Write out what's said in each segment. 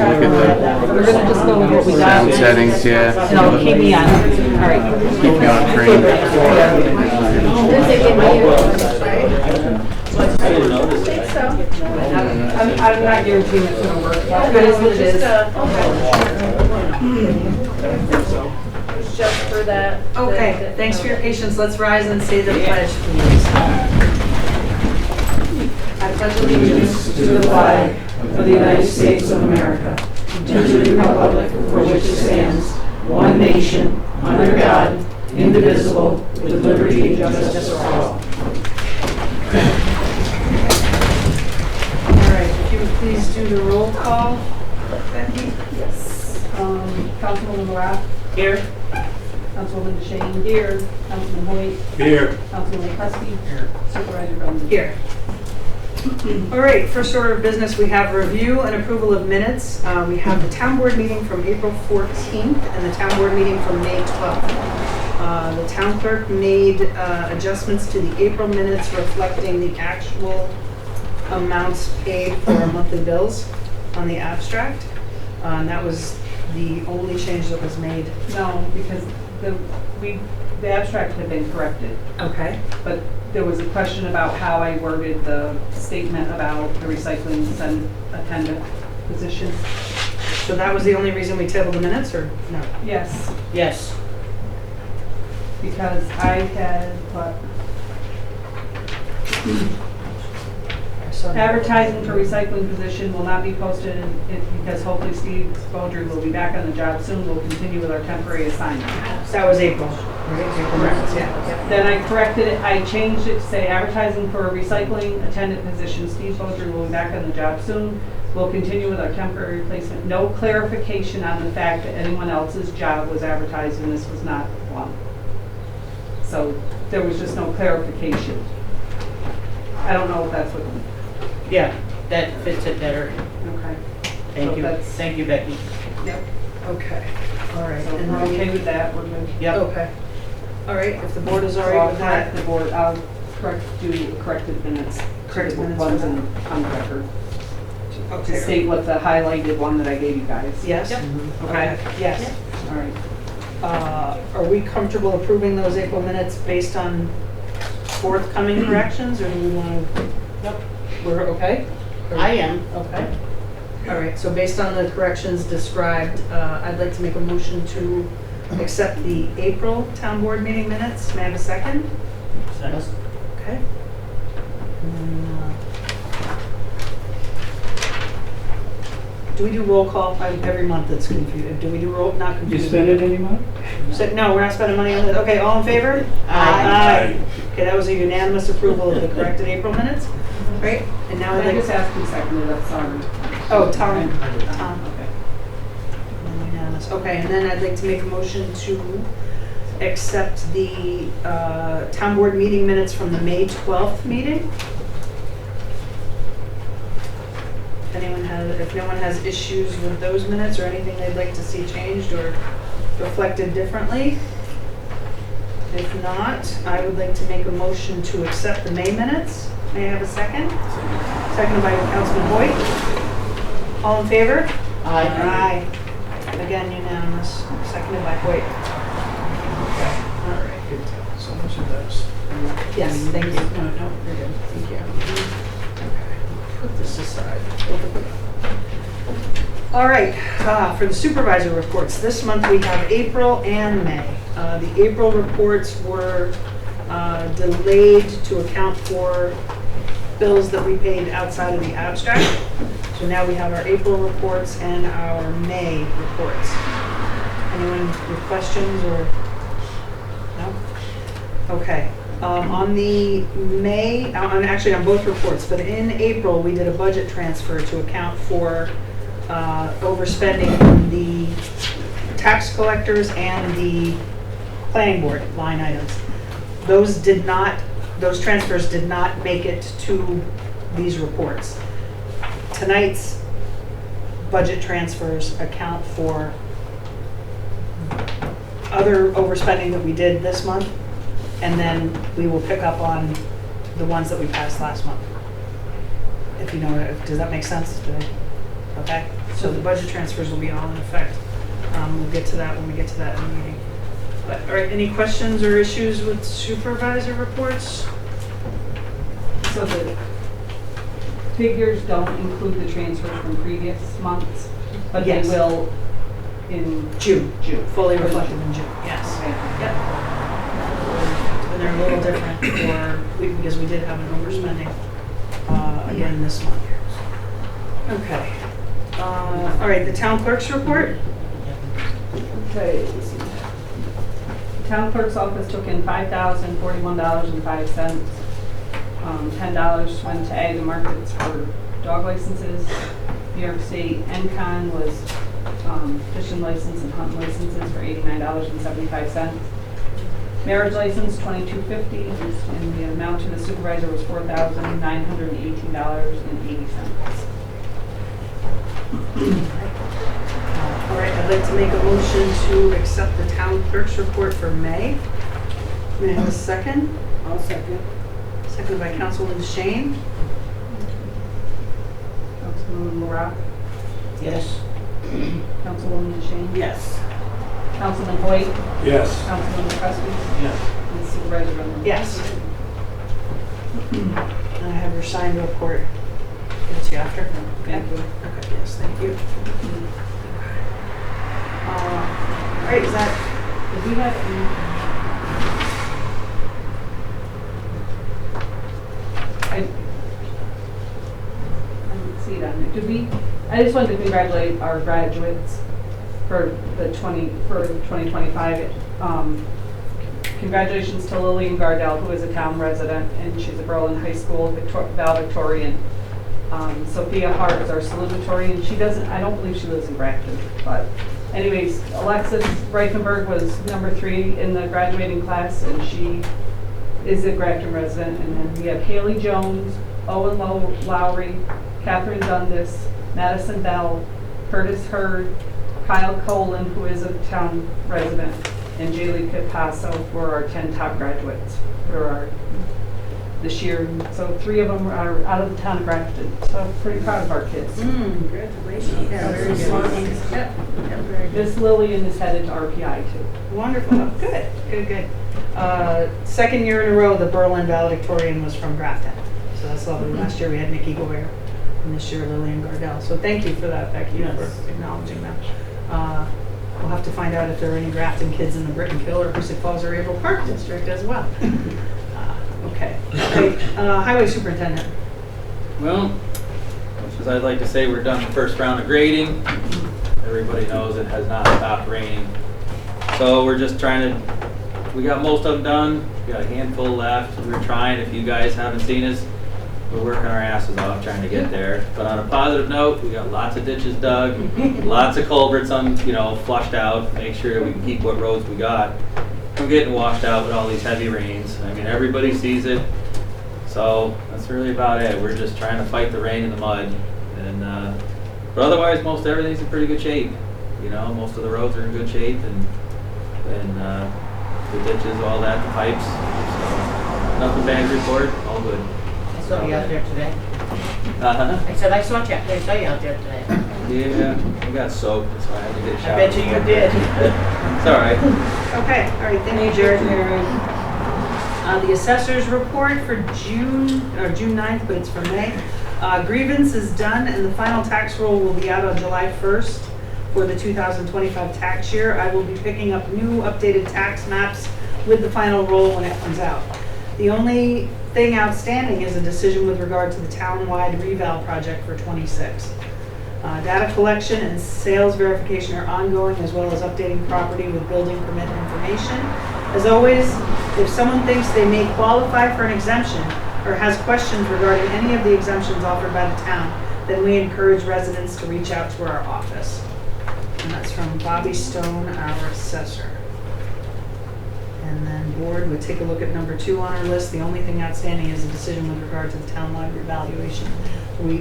look at the We're gonna just go with what we got. sound settings, yeah. And I'll keep me on. All right. Keep you on screen. I'm not guaranteeing it's gonna work. It is what it is. Just for that. Okay, thanks for your patience. Let's rise and say the pledge, please. I pledge allegiance to the flag of the United States of America, and to the republic for which it stands, one nation, under God, indivisible, with liberty and justice for all. All right, if you would please do the roll call, Becky? Yes. Councilwoman Roth? Here. Councilwoman Shane? Here. Councilman Hoyt? Here. Councilman Cuspy? Here. Supervisor Bowman? Here. All right, first order of business, we have review and approval of minutes. We have the town board meeting from April 14th and the town board meeting from May 12th. The town clerk made adjustments to the April minutes reflecting the actual amounts paid for monthly bills on the abstract. And that was the only change that was made. No, because the abstract had been corrected, Okay. but there was a question about how I worded the statement about the recycling attendant position. So that was the only reason we tabled the minutes, or no? Yes, Yes. because I had put advertising for recycling position will not be posted because hopefully Steve Beaudry will be back on the job soon. We'll continue with our temporary assignment. That was April. Correct, yeah. Then I corrected it, I changed it to say advertising for a recycling attendant position. Steve Beaudry will be back on the job soon. We'll continue with our temporary replacement. No clarification on the fact that anyone else's job was advertised and this was not one. So there was just no clarification. I don't know if that's what. Yeah, that fits it better. Okay. Thank So you. that's- Thank you, Becky. Yep. Okay, all right. So And we're then- okay with that. We're good. Yep. Okay. All right, if the board is all So right I'll with correct that. the board, I'll do corrected minutes. Corrected minutes Ones for on the record. To Okay. state what the highlighted one that I gave you guys. Yes? Okay. Yes. All right. Are we comfortable approving those April minutes based on forthcoming corrections, or do we want to? Nope. We're okay? I am. Okay. All right, so based on the corrections described, I'd like to make a motion to accept the April town board meeting minutes. May I have a second? Okay. And then, do we do roll call? Every month it's confusing. Do we do roll, not You confusing? spend it anymore? No, we're not spending money on it. Okay, all in favor? Aye. Okay, that was a unanimous approval of the corrected April minutes. Right, and now I'd I like just asked who seconded that, sorry. oh, Tom. Okay. Unanimous. Okay, and then I'd like to make a motion to accept the town board meeting minutes from the May 12th meeting. If no one has issues with those minutes or anything they'd like to see changed or reflected differently. If not, I would like to make a motion to accept the May minutes. May I have a second? Seconded by Councilman Hoyt. All in favor? Aye. Again, unanimous. Seconded by Hoyt. All right. Good job. So much of those. Yes, thank you. No, you're good. Thank you. Okay. Put this aside. All right, for the supervisor reports, this month we have April and May. The April reports were delayed to account for bills that we paid outside of the abstract. So now we have our April reports and our May reports. Anyone with questions or? No? Okay. On the May, actually on both reports, but in April, we did a budget transfer to account for overspending on the tax collectors and the planning board line items. Those transfers did not make it to these reports. Tonight's budget transfers account for other overspending that we did this month, and then we will pick up on the ones that we passed last month. If you know, does that make sense? Okay? So the budget transfers will be all in effect. We'll get to that when we get to that in the meeting. But, all right, any questions or issues with supervisor reports? So the figures don't include the transfers from previous months, but they Yes. will in June. June. Fully reflected in June, yes. Okay. Yep. And they're a little different because we did have an overspending again this month. Okay. All right, the town clerk's report? Okay. Town clerk's office took in $5,041.05. $10 went to ag and markets for dog licenses. New York State NCON was fishing license and hunting licenses for $89.75. Marriage license, $22.50, and the amount to the supervisor was $4,918.80. All right, I'd like to make a motion to accept the town clerk's report for May. May I have a second? I'll second. Seconded by Councilwoman Shane. Councilwoman Rock, Yes. Councilwoman DeShane, Yes. Councilman Hoyt, Yes. Councilman McCrasky, Yes. and Supervisor Runman. Yes. And I have your signed report. Get it to you after? Thank you. Okay, yes, thank you. All right, is that, Did we have any? I didn't see it on there. Did we? I just wanted to congratulate our graduates for the 2025. Congratulations to Lillian Gardell, who is a town resident, and she's a Berlin High School valedictorian. Sophia Hart is our salutatorian. She doesn't, I don't believe she lives in Grafton, but anyways, Alexis Reichenberg was number 3 in the graduating class, and she is a Grafton resident. And then we have Haley Jones, Owen Lowry, Catherine Dundas, Madison Bell, Curtis Hurd, Kyle Colin, who is a town resident, and Jaylee Picasso were our 10 top graduates for our this year. So 3 of them are out of the town of Grafton. So pretty proud of our kids. congratulations. Yeah, very good. Yep, very good. Miss Lillian is headed to RPI too. Wonderful, oh, good, good, good. Second year in a row, the Berlin valedictorian was from Grafton. So that's lovely. Last year we had Nikki Goyer, and this year Lillian Gardell. So thank you for that, Becky, Yes. for acknowledging that. We'll have to find out if there are any Grafton kids in the Brittenkill or Hoosick Falls or April Park district as well. Okay. Okay. Highway Superintendent. Well, much as I'd like to say we're done the first round of grading, everybody knows it has not stopped raining. So we're just trying to, we got most of them done, we got a handful left. We're trying, if you guys haven't seen us, we're working our asses off trying to get there. But on a positive note, we got lots of ditches dug, lots of culverts flushed out, make sure that we can keep what roads we got from getting washed out with all these heavy rains. I mean, everybody sees it. So that's really about it. We're just trying to fight the rain and the mud. And but otherwise, most everything's in pretty good shape. Most of the roads are in good shape, and the ditches, all that, the pipes. So nothing bad to report. All good. I saw you out there today. Uh-huh. I said, I saw you out there today. Yeah, I got soaked, so I had to get a I shower. bet you did. It's all right. Okay, all right, thank you, Jared. The assessor's report for June 9th, but it's for May. Grievance is done, and the final tax roll will be out on July 1st for the 2025 tax year. I will be picking up new updated tax maps with the final roll when it comes out. The only thing outstanding is a decision with regard to the town-wide reval project for 26. Data collection and sales verification are ongoing, as well as updating property with building permit information. As always, if someone thinks they may qualify for an exemption or has questions regarding any of the exemptions offered by the town, then we encourage residents to reach out to our office. And that's from Bobby Stone, our assessor. And then board would take a look at number 2 on our list. The only thing outstanding is a decision with regard to the townwide revaluation. We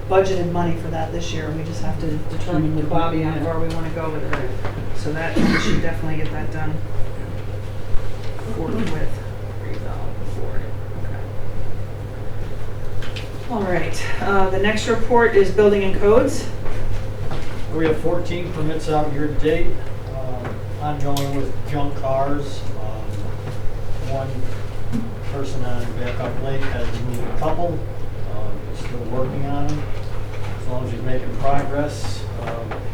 budgeted money for that this year. We just have to determine with Bobby how far we want to go with it. So that we should definitely get that done forthwith. Reval board. Okay. All right. The next report is building and codes. We have 14 permits out year to date, ongoing with junk cars. One person on backup lake has removed a couple, still working on them. As long as he's making progress,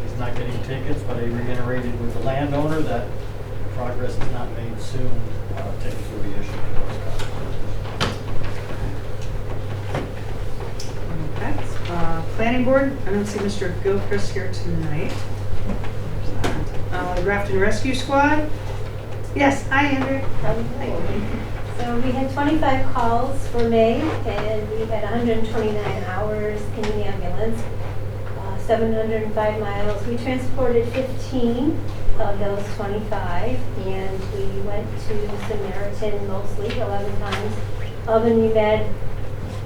he's not getting tickets, but I reiterated with the landowner that if progress is not made soon, tickets will be issued to those cars. Okay. Planning board, I don't see Mr. Gilchrist here tonight. Grafton Rescue Squad? Yes, hi Andrew. So we had 25 calls for May, and we had 129 hours in the ambulance, 705 miles. We transported 15 of those 25, and we went to Samaritan mostly 11 times. Albany Med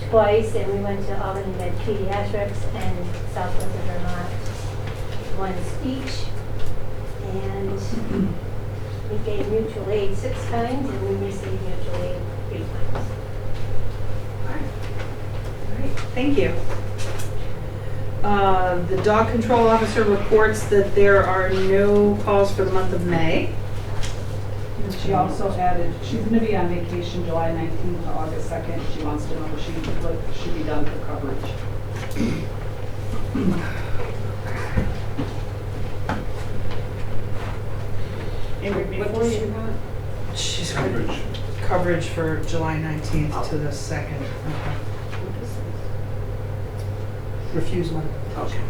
twice, and we went to Albany Med Pediatrics and Southwest of Vermont once each. And we gave mutual aid 6 times, and we received mutual aid 3 times. All right, thank you. The dog control officer reports that there are no calls for the month of May. And she also added, she's going to be on vacation July 19th to August 2nd. She wants to know if she should be done for coverage. Before you, She's coverage for July 19th to the 2nd. Okay. Refuse one. Okay.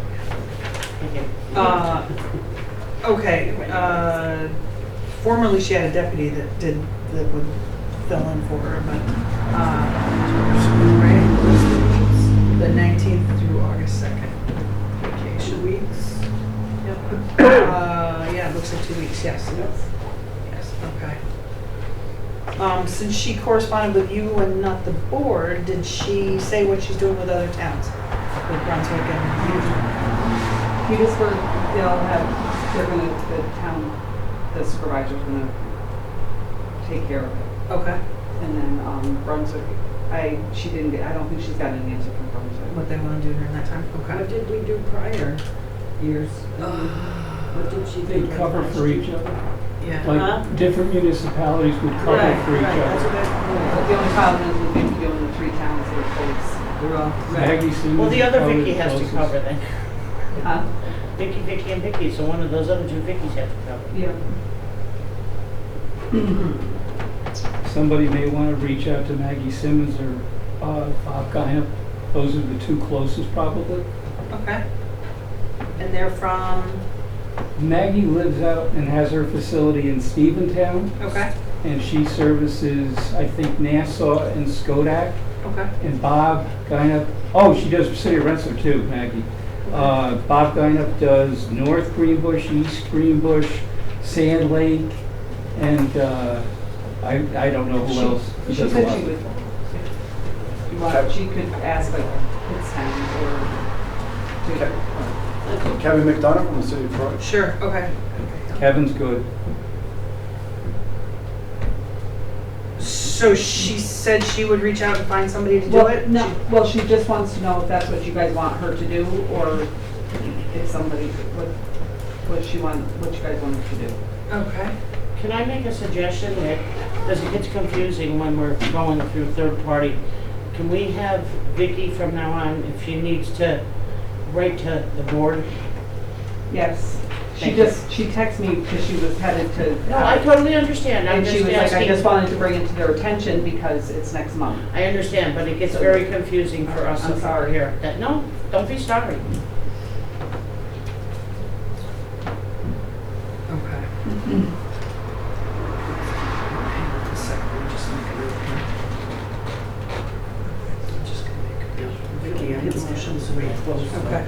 Okay. Formerly, she had a deputy that would fill in for her, but right, the 19th through August 2nd. Vacation weeks. Yep. Yeah, it looks like 2 weeks. Yes. Yes. Okay. Since she corresponded with you and not the board, did she say what she's doing with other towns, with Brunswick and Petersburg, the town, the supervisor's gonna take care of it. Okay. And then Brunswick, I don't think she's got an answer from Brunswick. What they want to do during that time? what Okay. did we do prior years? What did she They do? cover for each other. Yeah. Like different municipalities would cover for each other. But the only problem is we've been doing the 3 towns that are close. We're all. Maggie Simmons Well, the other covered Vicky has to closest. cover then. Huh? Vicky, and Vicky, so one of those other 2 Vickies have to cover. Yeah. Somebody may want to reach out to Maggie Simmons or Bob Guinup. Those are the 2 closest probably. Okay. And they're from. Maggie lives out and has her facility in Steventown, Okay. and she services, I think, Nassau and Skodak. Okay. And Bob Guinup, she does City of Rensselaer too, Maggie. Bob Guinup does North Greenbush, East Greenbush, Sand Lake, and I don't know who else. He She does a said lot. she could ask like Pittston or. Kevin McDonough from the city of Troy. Sure. Okay. Kevin's good. So she said she would reach out and find somebody to do Well, it? no, well, she just wants to know if that's what you guys want her to do, or if somebody, what you guys want her to do. Okay. Can I make a suggestion that, because it gets confusing when we're going through third party, can we have Vicky from now on, if she needs to write to the board? Yes. She Thank you. she texted me because she was headed to. No, I totally understand, I'm And just she was like, I just asking. wanted to bring it to their attention because it's next month. I understand, but it gets very confusing for us I'm up sorry. here. No, don't be sorry. Okay. A second, let me just make a note here. I'm just gonna make a note. Vicky, I have motions to wait close. Okay.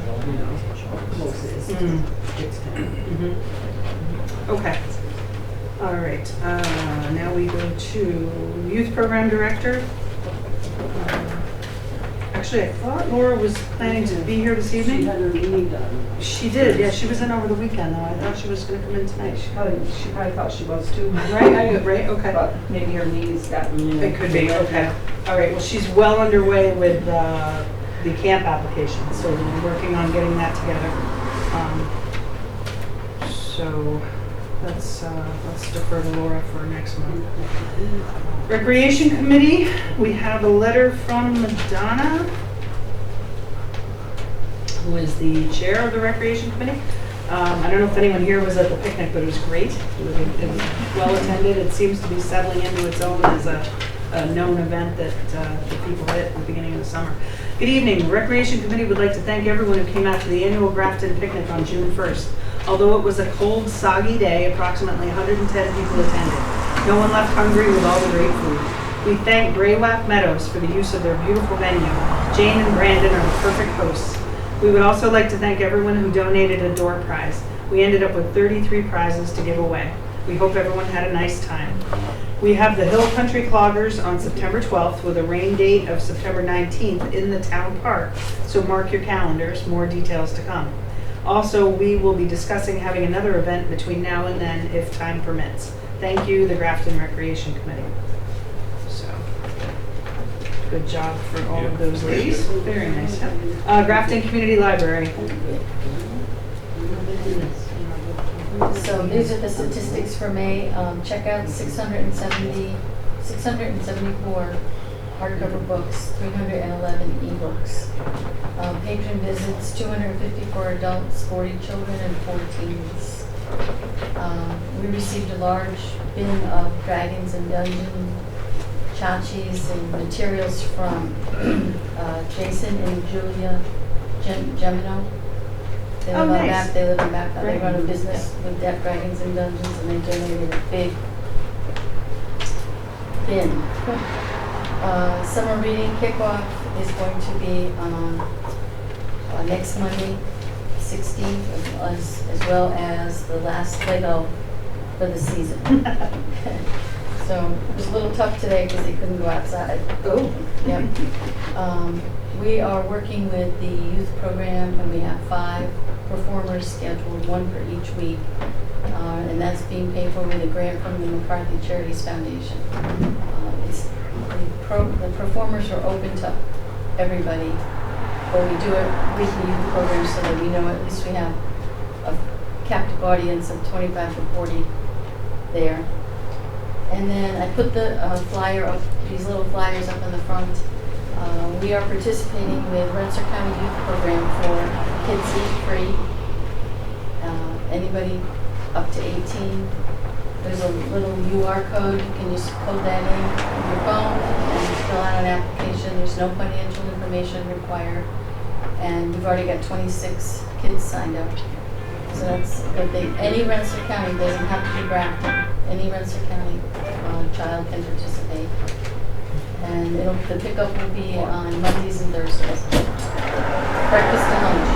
Mhm. Okay. All right. Now we go to Youth Program Director. Actually, I thought Laura was planning to be here this evening. She had her meeting done. She did, yeah. She was in over the weekend, though. I thought she was going to come in tonight. She probably thought she was too. Right? Right? Okay. But maybe her knees got. It could be, okay. All right, well, she's well underway with the camp application, so we're working on getting that together. So let's defer to Laura for next month. Recreation Committee, we have a letter from Madonna, who is the chair of the Recreation Committee. I don't know if anyone here was at the picnic, but it was great. It was well attended. It seems to be settling into its own as a known event that the people hit at the beginning of the summer. Good evening. The Recreation Committee would like to thank everyone who came out to the annual Grafton picnic on June 1st. Although it was a cold, soggy day, approximately 110 people attended. No one left hungry with all the great food. We thank Graywalk Meadows for the use of their beautiful venue. Jane and Brandon are the perfect hosts. We would also like to thank everyone who donated a door prize. We ended up with 33 prizes to give away. We hope everyone had a nice time. We have the Hill Country Cloggers on September 12th with a rain date of September 19th in the town park, so mark your calendars, more details to come. Also, we will be discussing having another event between now and then if time permits. Thank you, the Grafton Recreation Committee. So, good job for all of those ladies. Very nice. Grafton Community Library. So these are the statistics for May. Check out 674 hardcover books, 311 ebooks. Patron visits, 254 adults, 40 children, and 4 teens. We received a large bin of Dragons and Dungeon tchotchkes and materials from Jason and Julia Gemino. They live nice. on Bath. They live in Bath. They Great. run a business with Deaf Dragons and Dungeons, and they donated a big bin. Summer reading kickoff is going to be on next Monday, 16th, as well as the last Lego for the season. So it was a little tough today because they couldn't go outside. Oh. Yep. We are working with the youth program, and we have 5 performers scheduled, 1 for each week. And that's being paid for with a grant from the McCarthy Charities Foundation. The performers are open to everybody, but we do a weekly youth program so that we know at least we have a captive audience of 25 to 40 there. And then I put the flyer up, these little flyers up in the front. We are participating with Rensselaer County Youth Program for Kids Eat Free. Anybody up to 18. There's a little UR code. You can just code that in on your phone and fill out an application. There's no financial information required. And we've already got 26 kids signed up. So that's a good thing. Any Rensselaer County, doesn't have to be Grafton. Any Rensselaer County child can participate. And the pickup will be on Mondays and Thursdays. Breakfast and lunch.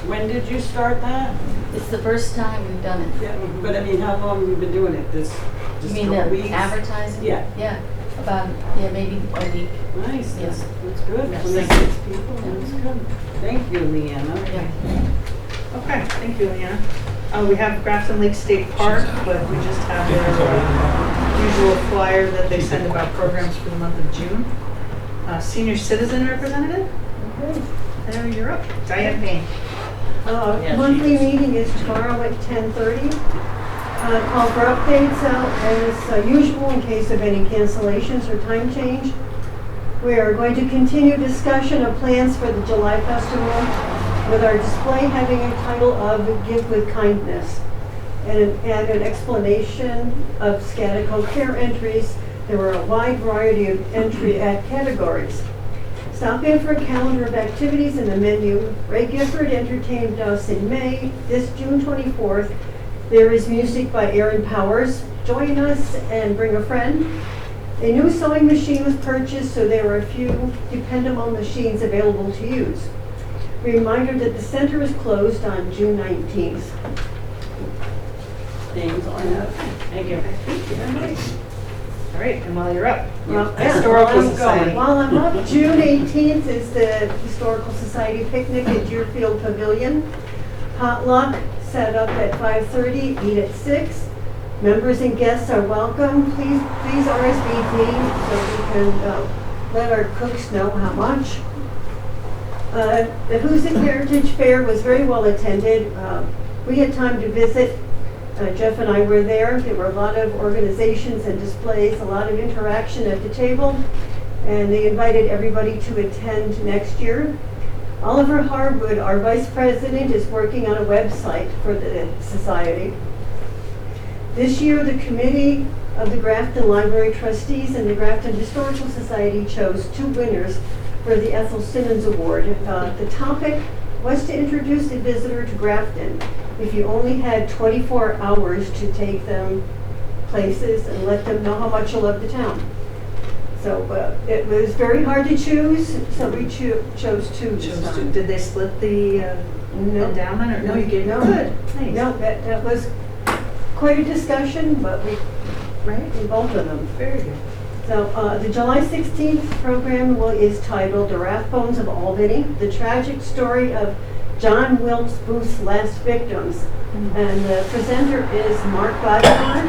When did you start that? It's the first time we've done it. Yeah, but I mean, how long have you been doing it? You mean couple the weeks? advertising? Yeah. Yeah, about, maybe a week. Nice, Yes. that's good. Yes. 26 people, that's good. Thank you, Leanna. Yeah. Okay, thank you, Leanna. We have Grafton Lake State Park, but we just have their usual flyer that they send about programs for the month of June. Senior Citizen Representative? There, you're up. Diane Payne. Yeah, Monthly meeting is tomorrow at 10:30. Call for updates as usual in case of any cancellations or time change. We are going to continue discussion of plans for the July Festival with our display having a title of Give with Kindness and an explanation of Scatico Care entries. There were a wide variety of entry categories. Stop in for a calendar of activities in the menu. Ray Gifford entertained us in May. This June 24th, there is music by Aaron Powers. Join us and bring a friend. A new sewing machine was purchased, so there are a few dependable machines available to use. Reminder that the center is closed on June 19th. Thanks, Leanna. Thank you. All right, and while you're up, Well, Historical while I'm Society. While I'm up, June 18th is the Historical Society picnic at Deerfield Pavilion. Potluck set up at 5:30, eat at 6. Members and guests are welcome. Please RSVP so we can let our cooks know how much. The Hoosick Heritage Fair was very well attended. We had time to visit. Jeff and I were there. There were a lot of organizations and displays, a lot of interaction at the table, and they invited everybody to attend next year. Oliver Harwood, our vice president, is working on a website for the society. This year, the committee of the Grafton Library Trustees and the Grafton Historical Society chose 2 winners for the Ethel Simmons Award. The topic was to introduce a visitor to Grafton if you only had 24 hours to take them places and let them know how much you love the town. So it was very hard to choose, so we chose 2 this time. Did they split the endowment, or no, you gave, No. good, nice. No, that was quite a discussion, but we Right, both of them. very good. So the July 16th program is titled The Rathbones of Albany, the tragic story of John Wilkes Booth's last victims. And the presenter is Mark Bodnar.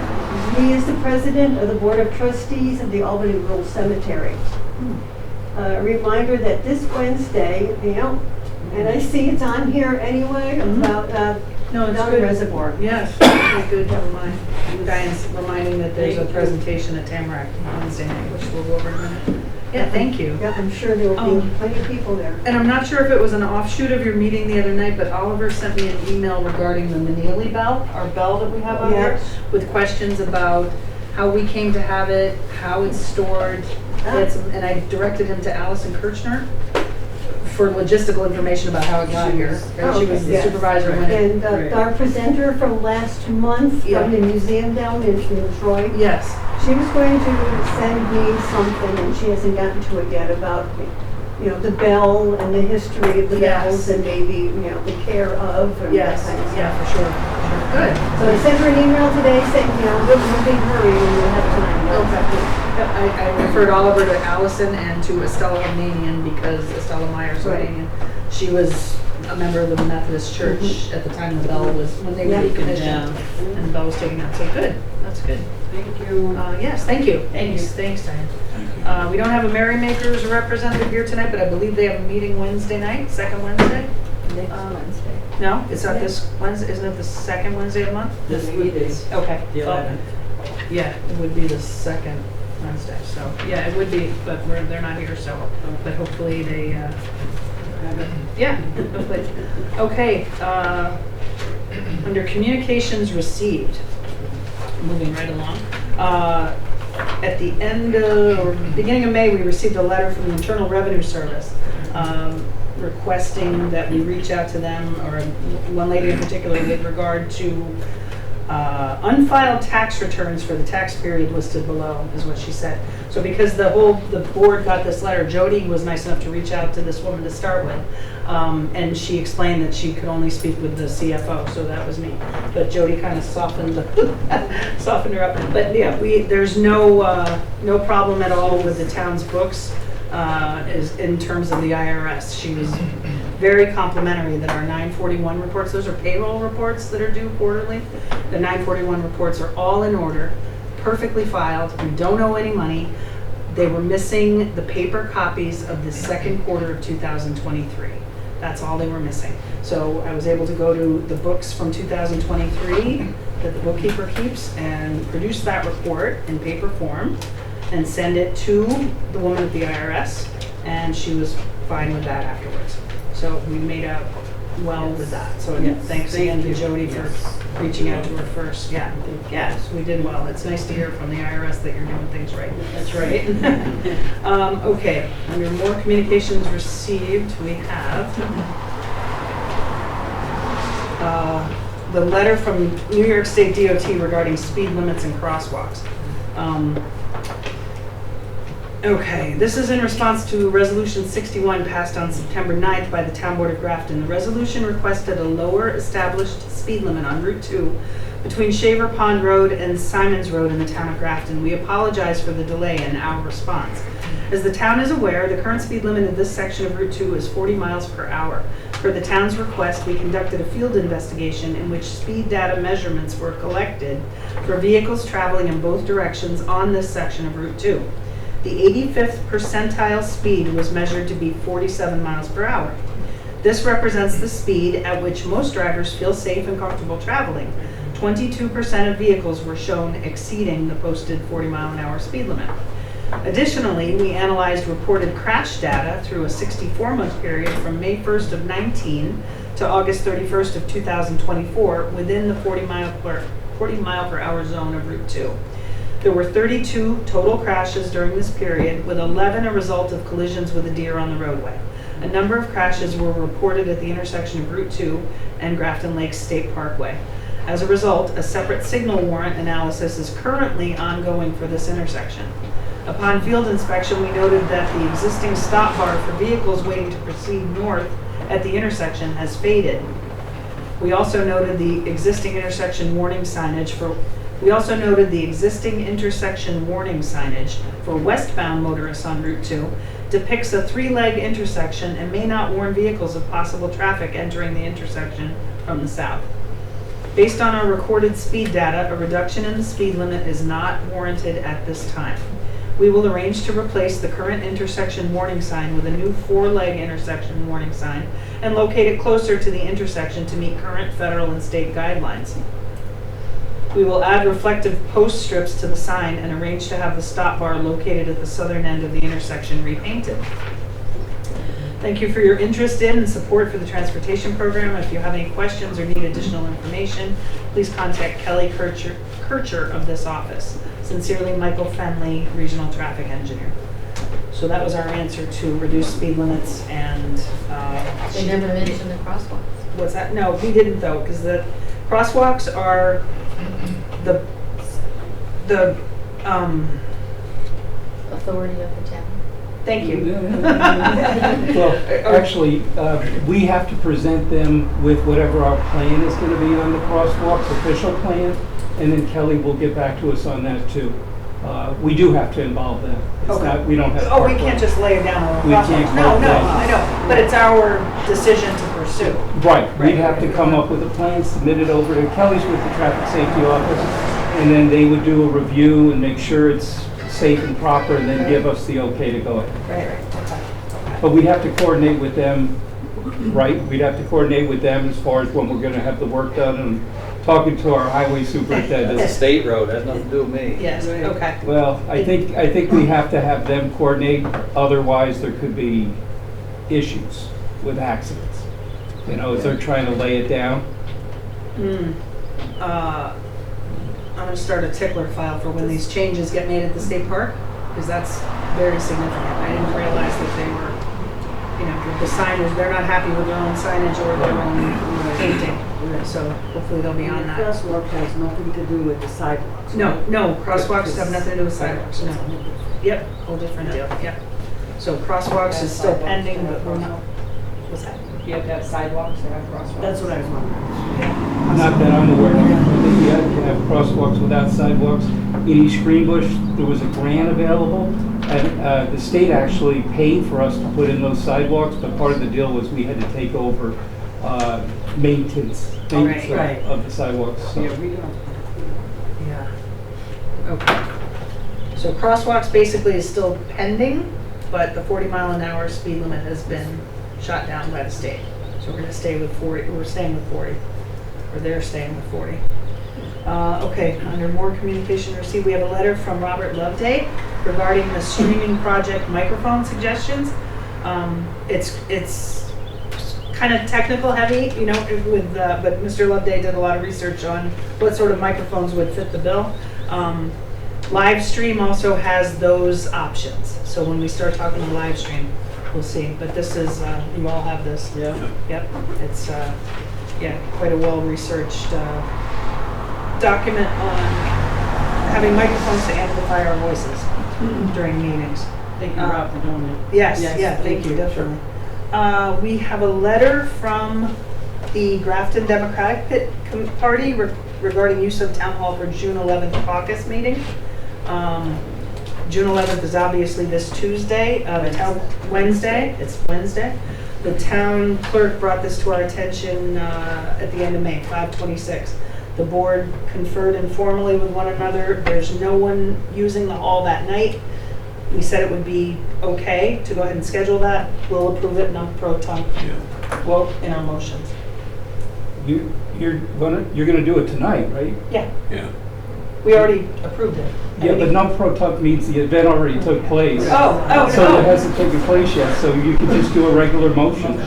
He is the president of the Board of Trustees of the Albany Rural Cemetery. A reminder that this Wednesday, and I see it's on here anyway, about No, it's Down good. Reservoir. Yes, okay, good, never mind. Diane's reminding that there's a presentation at Tamarack on Wednesday night, which we'll go over in a minute. Yeah, thank you. Yeah, I'm sure there will be plenty of people there. And I'm not sure if it was an offshoot of your meeting the other night, but Oliver sent me an email regarding the Manili bell, our bell that we have on here, Yes. with questions about how we came to have it, how it's stored. And I directed him to Allison Kirchner for logistical information about how it got here. Oh, She was the yes. supervisor when it. And our presenter from last month Yeah. from the museum down in Troy, Yes, she was going to send me something, and she hasn't gotten to it yet, about, the bell and the history of the Yes. bells and maybe, the care of and yes, that kind of yeah, stuff. for sure. Good. So I sent her an email today saying, we're in a big hurry when we have time. Okay. Yep, I referred Oliver to Allison and to Estella Hovnanian, because Estella Myers Hovnanian, she was a member of the Methodist Church at the time the bell was, when they were decommissioned, and the bell was taken out. So good, that's good. Thank you. Yes, thank you. Thanks. Thanks, Diane. We don't have a Merrymakers representative here tonight, but I believe they have a meeting Wednesday night, second Wednesday? Next Wednesday. No, it's not this Wednesday, isn't it the second Wednesday of the month? This week is Okay. the Well, 11th. yeah, it would be the second Wednesday, so, yeah, it would be, but they're not here, so, but hopefully they, yeah, hopefully. Okay, under communications received, moving right along. At the end of, or beginning of May, we received a letter from the Internal Revenue Service requesting that we reach out to them, or one lady in particular, with regard to unfiled tax returns for the tax period listed below, is what she said. So because the board got this letter, Jody was nice enough to reach out to this woman to start with. And she explained that she could only speak with the CFO, so that was me. But Jody kind of softened her up. But yeah, there's no problem at all with the town's books is in terms of the IRS. She was very complimentary that our 941 reports, those are payroll reports that are due quarterly. The 941 reports are all in order, perfectly filed. We don't owe any money. They were missing the paper copies of the second quarter of 2023. That's all they were missing. So I was able to go to the books from 2023 that the bookkeeper keeps and produce that report in paper form and send it to the woman at the IRS, and she was fine with that afterwards. So we made out well with that. So again, thanks again to Jody for reaching out to her first. Yeah, yes, we did well. It's nice to hear from the IRS that you're doing things right. That's right. Okay, under more communications received, we have the letter from New York State DOT regarding speed limits and crosswalks. Okay, this is in response to Resolution 61 passed on September 9th by the Town Board of Grafton. The resolution requested a lower established speed limit on Route 2 between Shaver Pond Road and Simons Road in the town of Grafton. We apologize for the delay in our response. As the town is aware, the current speed limit in this section of Route 2 is 40 miles per hour. Per the town's request, we conducted a field investigation in which speed data measurements were collected for vehicles traveling in both directions on this section of Route 2. The 85th percentile speed was measured to be 47 miles per hour. This represents the speed at which most drivers feel safe and comfortable traveling. 22% of vehicles were shown exceeding the posted 40-mile-an-hour speed limit. Additionally, we analyzed reported crash data through a 64-month period from May 1st of 19 to August 31st of 2024 within the 40 mile per hour zone of Route 2. There were 32 total crashes during this period, with 11 a result of collisions with a deer on the roadway. A number of crashes were reported at the intersection of Route 2 and Grafton Lakes State Parkway. As a result, a separate signal warrant analysis is currently ongoing for this intersection. Upon field inspection, we noted that the existing stop bar for vehicles waiting to proceed north at the intersection has faded. We also noted the existing intersection warning signage for westbound motorists on Route 2 depicts a three-leg intersection and may not warn vehicles of possible traffic entering the intersection from the south. Based on our recorded speed data, a reduction in the speed limit is not warranted at this time. We will arrange to replace the current intersection warning sign with a new four-leg intersection warning sign and locate it closer to the intersection to meet current federal and state guidelines. We will add reflective post strips to the sign and arrange to have the stop bar located at the southern end of the intersection repainted. Thank you for your interest in and support for the transportation program. If you have any questions or need additional information, please contact Kelly Kircher of this office. Sincerely, Michael Fenley, Regional Traffic Engineer. So that was our answer to reduce speed limits and... They never mentioned the crosswalks. What's that? No, we didn't though, because the crosswalks are the Authority of the town. thank you. Well, actually, we have to present them with whatever our plan is going to be on the crosswalks, official plan, and then Kelly will get back to us on that too. We do have to involve them. It's Okay. not, we don't have. Oh, we can't just lay it down on the We crosswalk. can't No, vote no, that. I know, but it's our decision to pursue. Right, Right. we'd have to come up with a plan, submit it over to Kelly's with the traffic safety office, and then they would do a review and make sure it's safe and proper, and then give us the okay to go ahead. Right, okay. But we'd have to coordinate with them, right? We'd have to coordinate with them as far as when we're gonna have the work done, and talking to our highway That's a superintendent. state road, has nothing to do with me. Yes, okay. Well, I think we have to have them coordinate, otherwise there could be issues with accidents. You know, as they're trying to lay it down. I'm gonna start a tickler file for when these changes get made at the state park, because that's very significant. I didn't realize that they were, you know, the signage, they're not happy with their own signage or their own painting. So hopefully they'll be on that. Crosswalk has nothing to do with the sidewalks. No, no, crosswalks have nothing to do with sidewalks, no. Yep, whole different deal, yep. So crosswalks is still pending, but we're not, what's that? You have to have sidewalks or have crosswalks. That's what I was wondering. Not that I'm aware of. I think you have crosswalks without sidewalks. In East Greenbush, there was a grant available, and the state actually paid for us to put in those sidewalks, but part of the deal was we had to take over maintenance Right. of the sidewalks. So. Yeah, we don't. Yeah. Okay. So crosswalks basically is still pending, but the 40-mile-an-hour speed limit has been shot down by the state. So we're gonna stay with 40, we're staying with 40, or they're staying with 40. Okay, under more communication received, we have a letter from Robert Loveday regarding the streaming project microphone suggestions. It's kind of technical heavy, you know, with, but Mr. Loveday did a lot of research on what sort of microphones would fit the bill. Live stream also has those options. So when we start talking to live stream, we'll see. But this is, you all have this. Yeah. Yep, it's, yeah, quite a well-researched document on having microphones to amplify our voices during meetings. Thank you, Rob, for doing it. Yes, yeah, thank you, definitely. We have a letter from the Grafton Democratic Party regarding use of town hall for June 11th caucus meeting. June 11th is obviously this Tuesday, Wednesday, it's Wednesday. The town clerk brought this to our attention at the end of May, 5/26. The board conferred informally with one another. There's no one using the hall that night. We said it would be okay to go ahead and schedule that. We'll approve it non-pro-tunc Well, in our motions. you're gonna do it tonight, right? Yeah, Yeah. we already approved it. Yeah, but non-pro-tunc means the event already took place. Oh, So it oh, hasn't taken place yet, so you can just do a regular motion.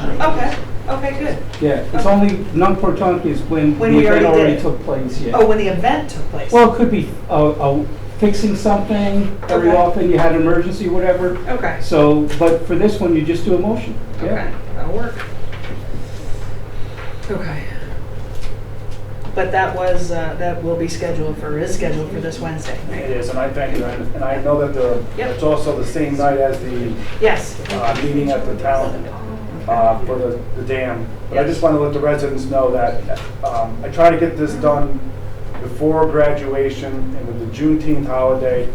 okay, good. Yeah, it's only, non-pro-tunc is when When the we event already did already it. took place, yeah. Oh, when the event took place? Well, it could be fixing something, every Okay. often you had an emergency, whatever. Okay, So, but for this one, you just do a motion. okay, Yeah. that'll work. Okay. But that was, that will be scheduled for, is scheduled for this Wednesday, It right? is, and I thank you, and I know that Yep. it's also the same night as the Yes. meeting at the town for the dam. But I Yes. just want to let the residents know that I try to get this done before graduation and with the Juneteenth holiday.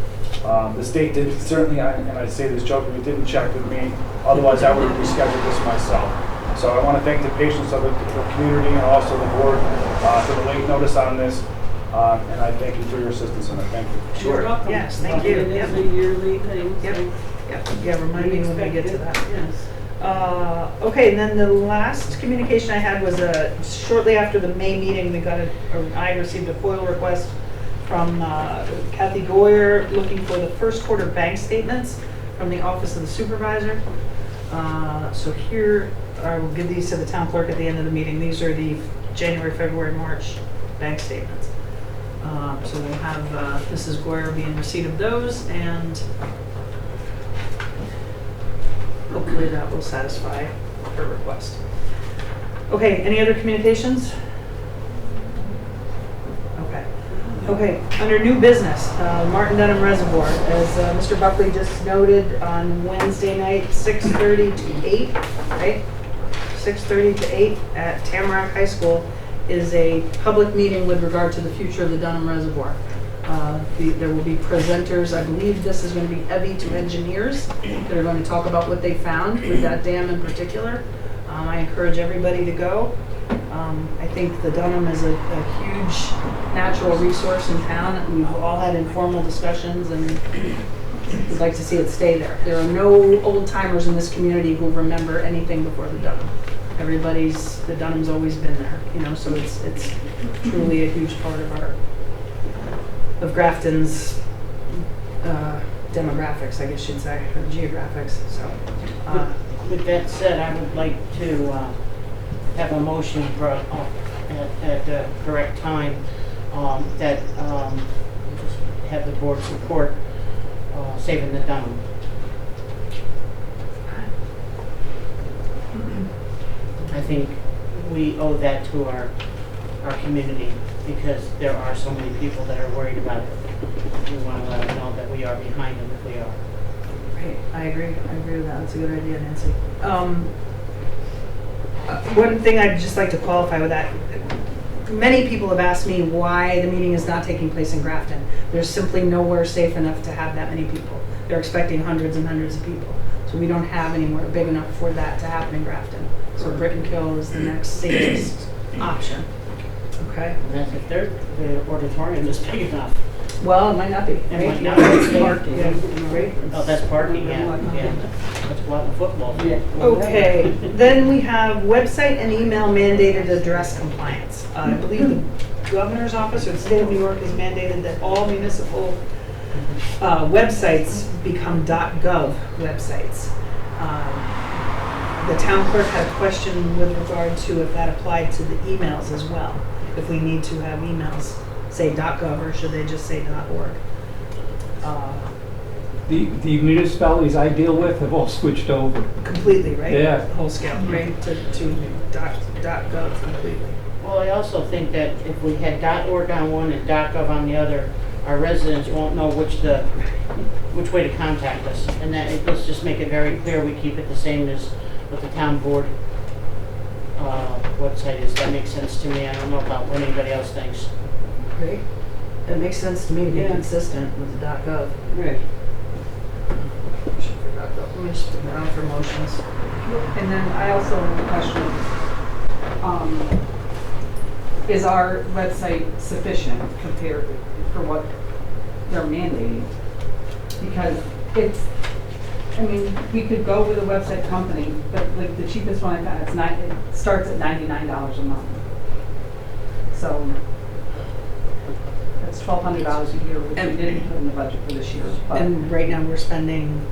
The state did certainly, and I say this jokingly, didn't check with me, otherwise I would have rescheduled this myself. So I want to thank the patience of the community and also the board for the late notice on this. And I thank you for your assistance in it. Thank you. Sure, yes, thank you. It Yep. is a yearly thing. Yep. so Yeah, remind me when we get to that. Yes. Okay, and then the last communication I had was shortly after the May meeting, I received a FOIL request from Kathy Goyer looking for the first quarter bank statements from the Office of the Supervisor. So here, I will give these to the town clerk at the end of the meeting. These are the January, February, March bank statements. So we'll have Mrs. Goyer be in receipt of those, and hopefully that will satisfy her request. Okay, any other communications? Okay, under new business, Martin Dunham Reservoir, as Mr. Buckley just noted, on Wednesday night, 6:30 to 8, right? 6:30 to 8 at Tamarack High School is a public meeting with regard to the future of the Dunham Reservoir. There will be presenters. I believe this is going to be heavy to engineers that are going to talk about what they found with that dam in particular. I encourage everybody to go. I think the Dunham is a huge natural resource in town, and we've all had informal discussions, and we'd like to see it stay there. There are no old timers in this community who remember anything before the Dunham. The Dunham's always been there, so it's truly a huge part of Grafton's demographics, I guess you'd say, or geographics. So, With that said, I would like to have a motion brought up at the correct time that have the board support saving the Dunham. I think we owe that to our community because there are so many people that are worried about it. We want to let them know that we are behind them if we are. Right, I agree with that. That's a good idea, Nancy. One thing I'd just like to qualify with that, many people have asked me why the meeting is not taking place in Grafton. There's simply nowhere safe enough to have that many people. They're expecting hundreds and hundreds of people. So we don't have anywhere big enough for that to happen in Grafton. So Britton Kill is the next safest option. Okay? And that's if the auditorium is big enough. Well, it might not be. It Right? might not It's be. parking, right? Oh, that's parking, yeah. Let's go out in football. Yeah. Okay, then we have website and email mandated address compliance. I believe the governor's office or the state of New York has mandated that all municipal websites become .gov websites. The town clerk had a question with regard to if that applied to the emails as well. If we need to have emails say .gov or should they just say .org? The municipalities I deal with have all switched over. Completely, right? Yeah. Whole scale, right? To .gov completely. Well, I also think that if we had .org on one and .gov on the other, our residents won't know which way to contact us. And that, let's just make it very clear, we keep it the same as what the town board website is. That makes sense to me. I don't know about what anybody else thinks. Right. It makes sense to me to be Yeah. consistent with the .gov. Right. Let me just put it around for motions. And then I also have a question. Is our website sufficient compared for what they're mandating? Because I mean, we could go with a website company, but like the cheapest one I found, it starts at $99 a month. So that's $1,200 a year, which we And- didn't put in the budget for this year. But And right now, we're spending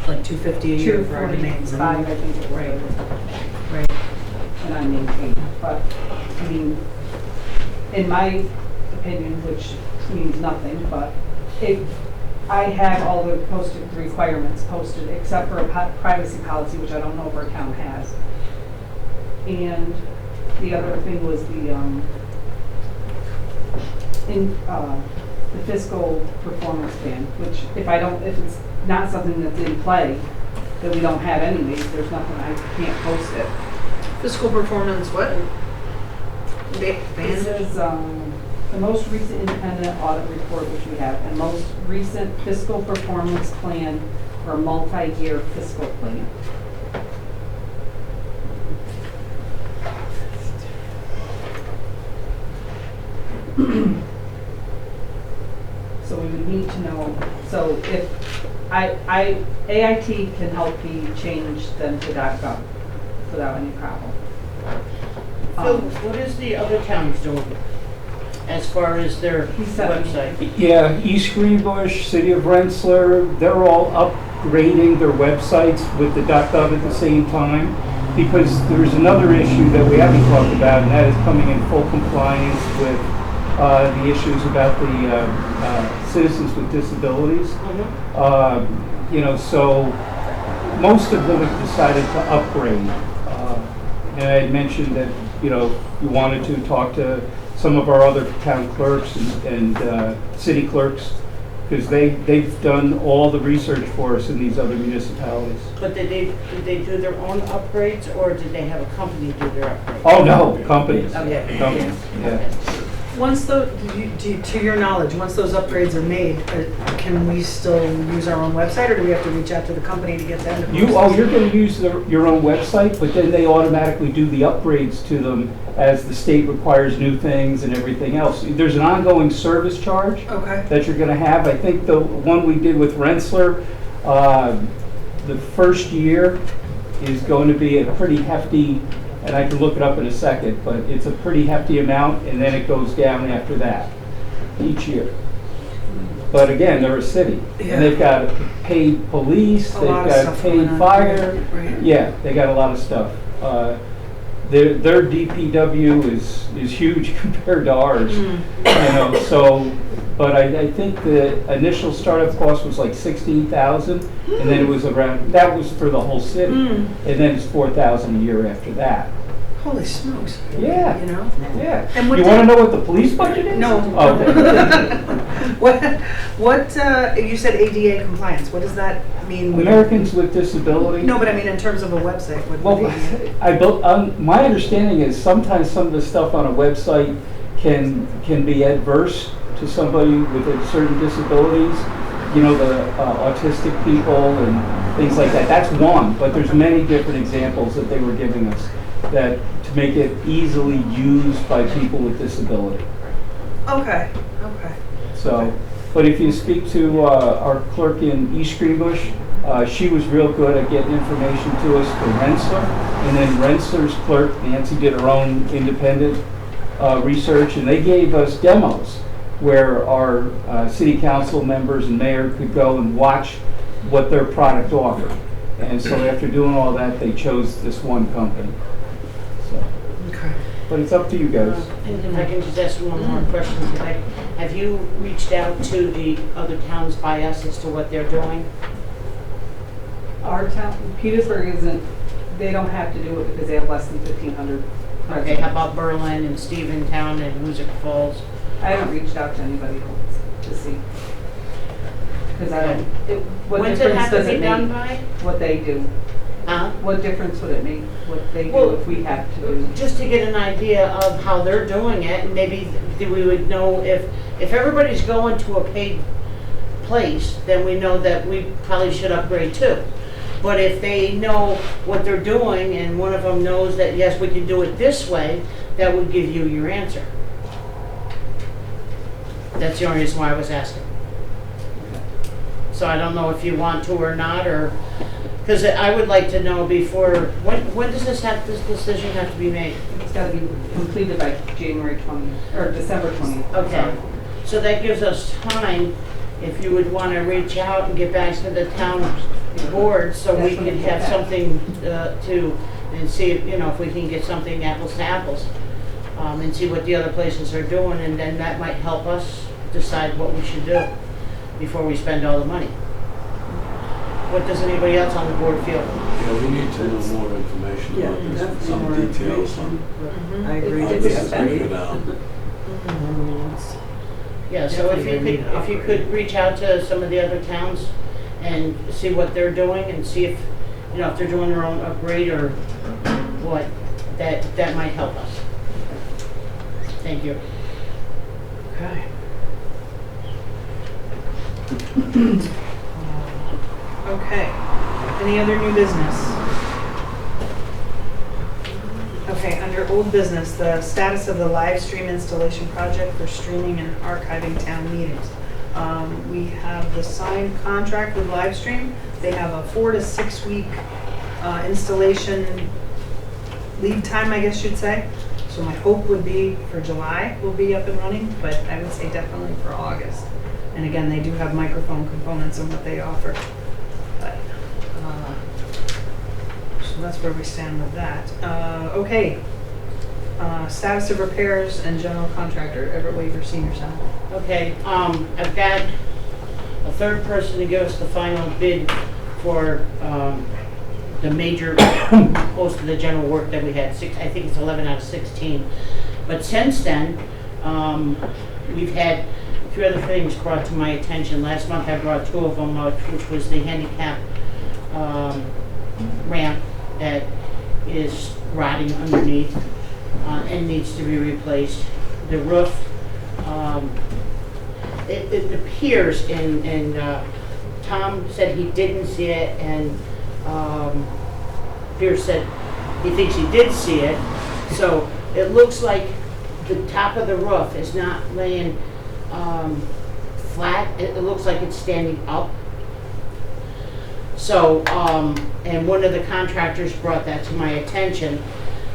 like $250 a year for our domains. $245, I think it was. Right. Right. And I maintain. But, I mean, in my opinion, which means nothing, but if I have all the requirements posted, except for a privacy policy, which I don't know if our town has. And the other thing was the fiscal performance plan, which if it's not something that's in play, that we don't have anyways, there's nothing, I can't post it. Fiscal performance, what? This is the most recent independent audit report which we have, and most recent fiscal performance plan or multi-year fiscal plan. So we would need to know, so if AIT can help me change them to .gov without any problem. Phil, what is the other towns doing as far as their He sent me. website? Yeah, East Greenbush, City of Rensselaer, they're all upgrading their websites with the .gov at the same time, because there's another issue that we haven't talked about, and that is coming in full compliance with the issues about the citizens with disabilities. You know, so most of them have decided to upgrade. And I had mentioned that, you know, you wanted to talk to some of our other town clerks and city clerks, because they've done all the research for us in these other municipalities. But did they do their own upgrades, or did they have a company do their upgrades? Oh, no, companies. Okay. Companies, yeah. Once to your knowledge, once those upgrades are made, can we still use our own website, or do we have to reach out to the company to get them to post? You're going to use your own website, but then they automatically do the upgrades to them as the state requires new things and everything else. There's an ongoing service charge Okay. that you're going to have. I think the one we did with Rensselaer, the first year is going to be a pretty hefty, and I can look it up in a second, but it's a pretty hefty amount, and then it goes down after that each year. But again, they're a city, Yeah. and they've got paid police, A they've lot of got stuff going paid on. fire. Right. Yeah, they got a lot of stuff. Their DPW is huge compared to ours, you know, so, but I think the initial startup cost was like 16,000, and then it was around, that was for the whole city, and then it's 4,000 a year after that. Holy smokes. Yeah. You know? Yeah. And what You want to know what the police budget is? No. Oh, okay. What, you said ADA compliance, what does that mean? Americans with Disability. No, but I mean in terms of a website, what do you mean? Well, I built, my understanding is sometimes some of the stuff on a website can be adverse to somebody with a certain disabilities. You know, the autistic people and things like that. That's one, but there's many different examples that they were giving us that to make it easily used by people with disability. Okay. So, but if you speak to our clerk in East Greenbush, she was real good at getting information to us for Rensselaer. And then Rensselaer's clerk, Nancy, did her own independent research, and they gave us demos where our city council members and mayor could go and watch what their product offered. And so after doing all that, they chose this one company. So, Okay. but it's up to you guys. And if I can just ask one more question, have you reached out to the other towns by us as to what they're doing? Our town, Petersburg isn't, they don't have to do it because they have less than 1,500. Okay, how about Berlin and Steventown and Hoosick Falls? I haven't reached out to anybody to see. Because I don't, what When's it difference have to does be it done make by? what they do? Huh? What difference would it make what they do Well, if we have to do? Just to get an idea of how they're doing it, and maybe we would know if everybody's going to a paid place, then we know that we probably should upgrade too. But if they know what they're doing and one of them knows that, yes, we can do it this way, that would give you your answer. That's the only reason why I was asking. So I don't know if you want to or not, or, because I would like to know before, when does this decision have to be made? It's gotta be completed by January 20th, or December 20th. Okay, so that gives us time, if you would want to reach out and get back to the town board, so we That's when can we get have back. something to, and see, if, if we can get something apples to apples, and see what the other places are doing, and then that might help us decide what we should do before we spend all the money. What does anybody else on the board feel? Yeah, we need to know more information Yeah, about this, definitely some more details on. information. I agree. I'd It's like to break it expensive. down. Yeah, so if you could reach out to some of the other towns and see what they're doing and see if, if they're doing their own upgrade or what, that might help us. Thank you. Okay. Okay, any other new business? Okay, under old business, the status of the live stream installation project for streaming and archiving town meetings. We have the signed contract with Livestream. They have a 4 to 6 week installation lead time, I guess you'd say. So my hope would be for July we'll be up and running, but I would say definitely for August. And again, they do have microphone components in what they offer. But, so that's where we stand with that. Okay. Status of repairs and general contractor, Everett Waver Senior Center. Okay, I've got a third person to give us the final bid for the major, most of the general work that we had. I think it's 11 out of 16. But since then, we've had a few other things brought to my attention. Last month I brought 2 of them out, which was the handicap ramp that is rotting underneath and needs to be replaced. The roof, it appears, and Tom said he didn't see it, and Pierce said he thinks he did see it. So it looks like the top of the roof is not laying flat. It looks like it's standing up. So, and one of the contractors brought that to my attention.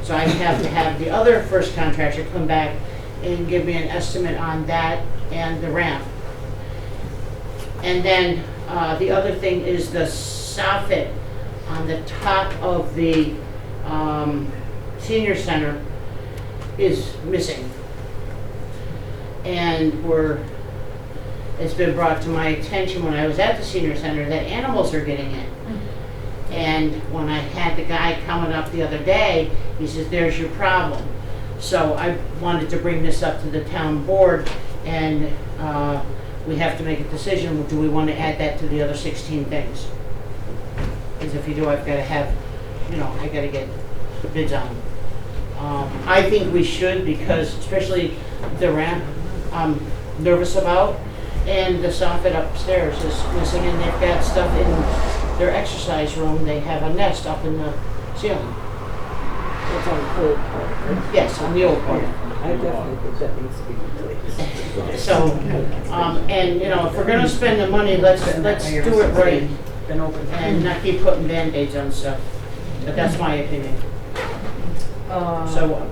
So I have to have the other first contractor come back and give me an estimate on that and the ramp. And then the other thing is the soffit on the top of the senior center is missing. And it's been brought to my attention when I was at the senior center that animals are getting in. And when I had the guy coming up the other day, he says, there's your problem. So I wanted to bring this up to the town board, and we have to make a decision. Do we want to add that to the other 16 things? Because if you do, I've got to have, I got to get bids on them. I think we should, because especially the ramp I'm nervous about, and the soffit upstairs is missing, and they've got stuff in their exercise room. They have a nest up in the ceiling. It's on the old part, right? Yes, on the old part. I definitely think that needs to be replaced. So, and if we're gonna spend the money, let's do it right Been open. and not keep putting Band-Aids on stuff. But that's my opinion. So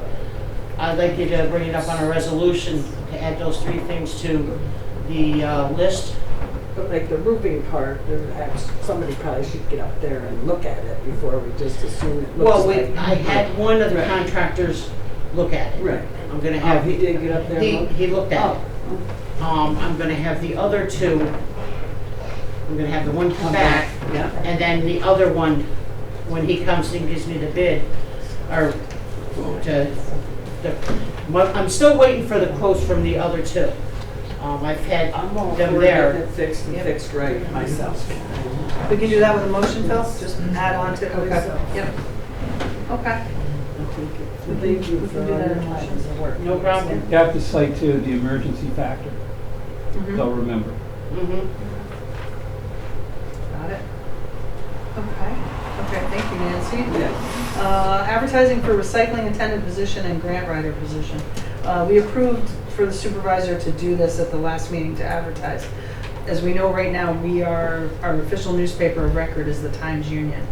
I'd like you to bring it up on a resolution to add those 3 things to the list. But like the roofing part, somebody probably should get up there and look at it before we just assume it looks Well, like. I had one of the Right. contractors look at it. Right. I'm gonna Oh, have, he did get up there and look? he looked at it. Oh. I'm gonna have the other 2, I'm gonna have the one come back, Yeah. and then the other one, when he comes and gives me the bid, or I'm still waiting for the quotes from the other 2. I've had I'm all them for there. getting it fixed and fixed right myself. We can do that with a motion, Phil? Just add on to it. Okay. Yep. Okay. Thank you We for can do all that your in time motion. and work. No problem. You have to cite too the emergency factor. Mhm. They'll remember. Mm-hmm. Got it. Okay. Okay, thank you, Nancy. Yeah. Advertising for recycling attendant position and grant writer position. We approved for the supervisor to do this at the last meeting to advertise. as we know right now, our official newspaper of record is the Times Union.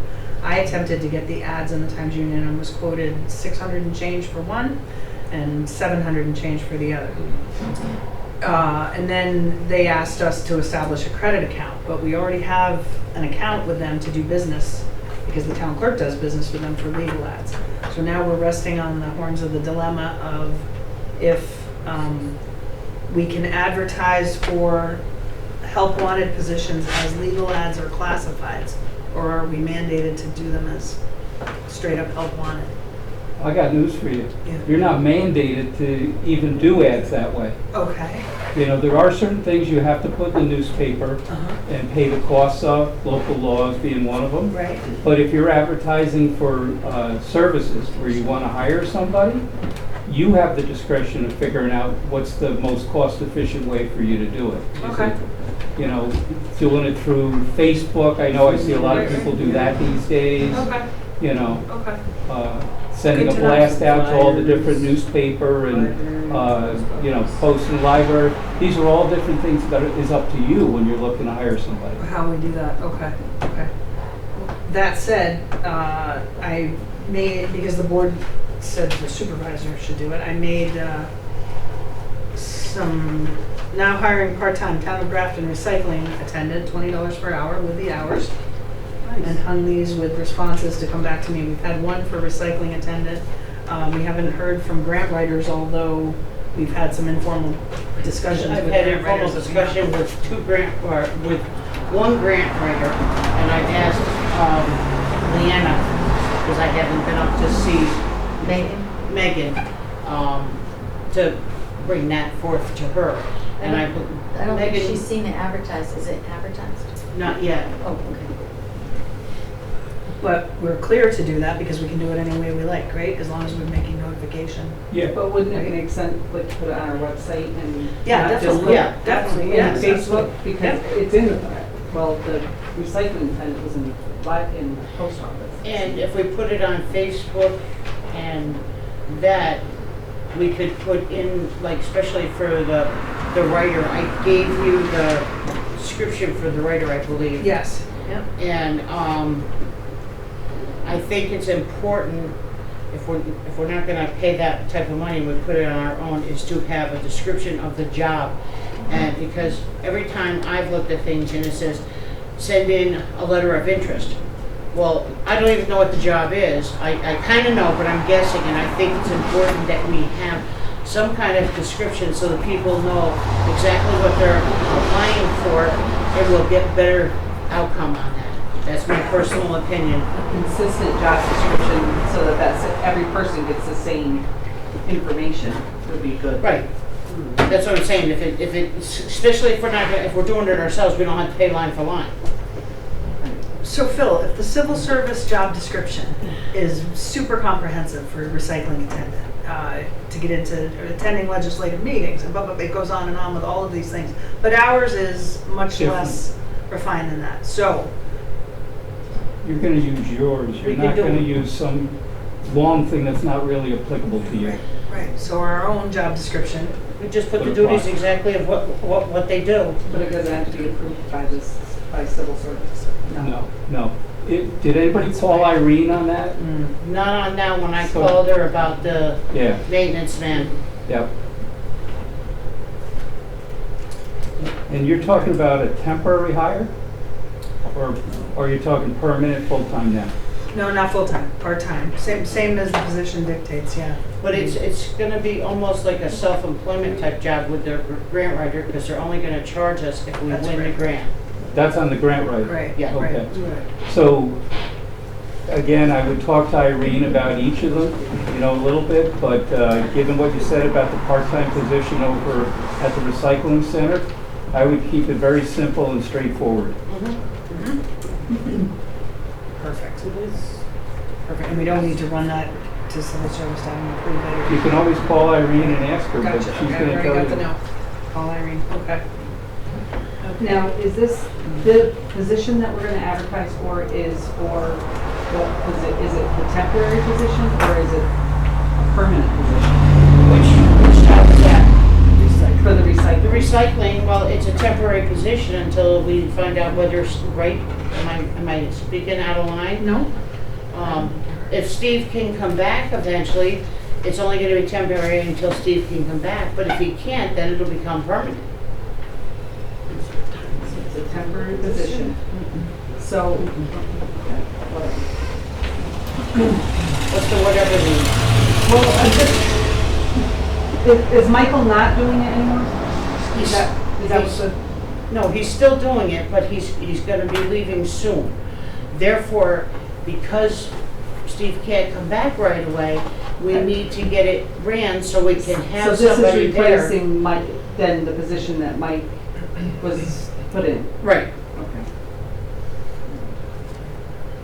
I attempted to get the ads in the Times Union and was quoted 600 and change for one and 700 and change for the other. And then they asked us to establish a credit account, but we already have an account with them to do business because the town clerk does business with them for legal ads. So now we're resting on the horns of the dilemma of if we can advertise for help wanted positions as legal ads or classifieds, or are we mandated to do them as straight up help wanted? I got news for you. Yeah. You're not mandated to even do ads that way. Okay. You know, there are certain things you have to put in the newspaper Uh-huh. and pay the costs of, local laws being one of them. Right. But if you're advertising for services where you want to hire somebody, you have the discretion of figuring out what's the most cost-efficient way for you to do it. Is Okay. it, you know, doing it through Facebook? I know I see a lot of people do that these days. Okay. You know, Okay. sending a Good to know. blast out to all the different newspaper and, you know, posting library. These are all different things that is up to you when you're looking to hire somebody. How we do that, okay, okay. That said, I made, because the board said the supervisor should do it, I made some, now hiring part-time town of Grafton recycling attendant, $20 per hour with the hours. And hung these with responses to come back to me. We've had one for recycling attendant. We haven't heard from grant writers, although we've had some informal discussions I've with had grant informal writers. discussion with with one grant writer, and I've asked Leanna, because I haven't been up to see Megan, to bring that forth to her. And I don't think Megan- she's seen it advertised. Is it advertised? Not yet. Oh, okay. But we're clear to do that because we can do it any way we like, right? As long as we're making notification. Yeah. But wouldn't it make sense, like, to put it on our website and? Yeah, not just definitely. put- Yeah, definitely, And yes, Facebook, absolutely. because it's in, well, the recycling attendant was in the post office. And if we put it on Facebook and that, we could put in, like, especially for the writer, I gave you the description for the writer, I believe. Yes, yep. And I think it's important, if we're not gonna pay that type of money, we put it on our own, is to have a description of the job. And because every time I've looked at things and it says, send in a letter of interest. Well, I don't even know what the job is. I kinda know, but I'm guessing, and I think it's important that we have some kind of description so that people know exactly what they're applying for, and we'll get better outcome on that. That's my personal opinion. Consistent job description, so that every person gets the same information would be good. Right. That's what I'm saying. If it, especially if we're doing it ourselves, we don't have to pay line for line. So Phil, if the civil service job description is super comprehensive for recycling attendant, to get into attending legislative meetings, and it goes on and on with all of these things, but ours is much Different. less refined than that. So, You're going to use yours. You're We can not do going to it. use some long thing that's not really applicable to you. right, so our own job description, We just put the Put a duties box. exactly of what they do. But it doesn't have to be approved by civil service. No. Did anybody call Irene on that? Not on that when I So- called her about the Yeah, maintenance man. yep. And you're talking about a temporary hire? Or are you talking permanent, full-time now? no, not full-time, part-time, same as the position dictates, yeah. But it's gonna be almost like a self-employment type job with their grant writer, because they're only gonna charge us if we That's win the right. grant. That's on the grant writer? Right, Yeah. right, Okay. right. So, again, I would talk to Irene about each of them, you know, a little bit, but given what you said about the part-time position over at the recycling center, I would keep it very simple and straightforward. Perfect. Perfect, and we don't need to run that to civil service to have them approve You it. can always call Irene and ask her, but Gotcha, she's okay, I going to already tell got the you. note. Call Irene, okay. Now, is this, the position that we're gonna advertise for is for, what, is it the temporary position or is it a permanent position? Which job is that? For the The recycling? recycling, well, it's a temporary position until we find out whether, right, am I speaking out of line? No? If Steve can come back eventually, it's only gonna be temporary until Steve can come back, but if he can't, then it'll become permanent. It's a temporary position. So, What's the whatever mean? well, is Michael not doing it anymore? Is that what's the? No, he's still doing it, but he's gonna be leaving soon. Therefore, because Steve can't come back right away, we need to get it ran so we can have So somebody this is there. replacing Mike, then the position that Mike was put in? Right, Okay.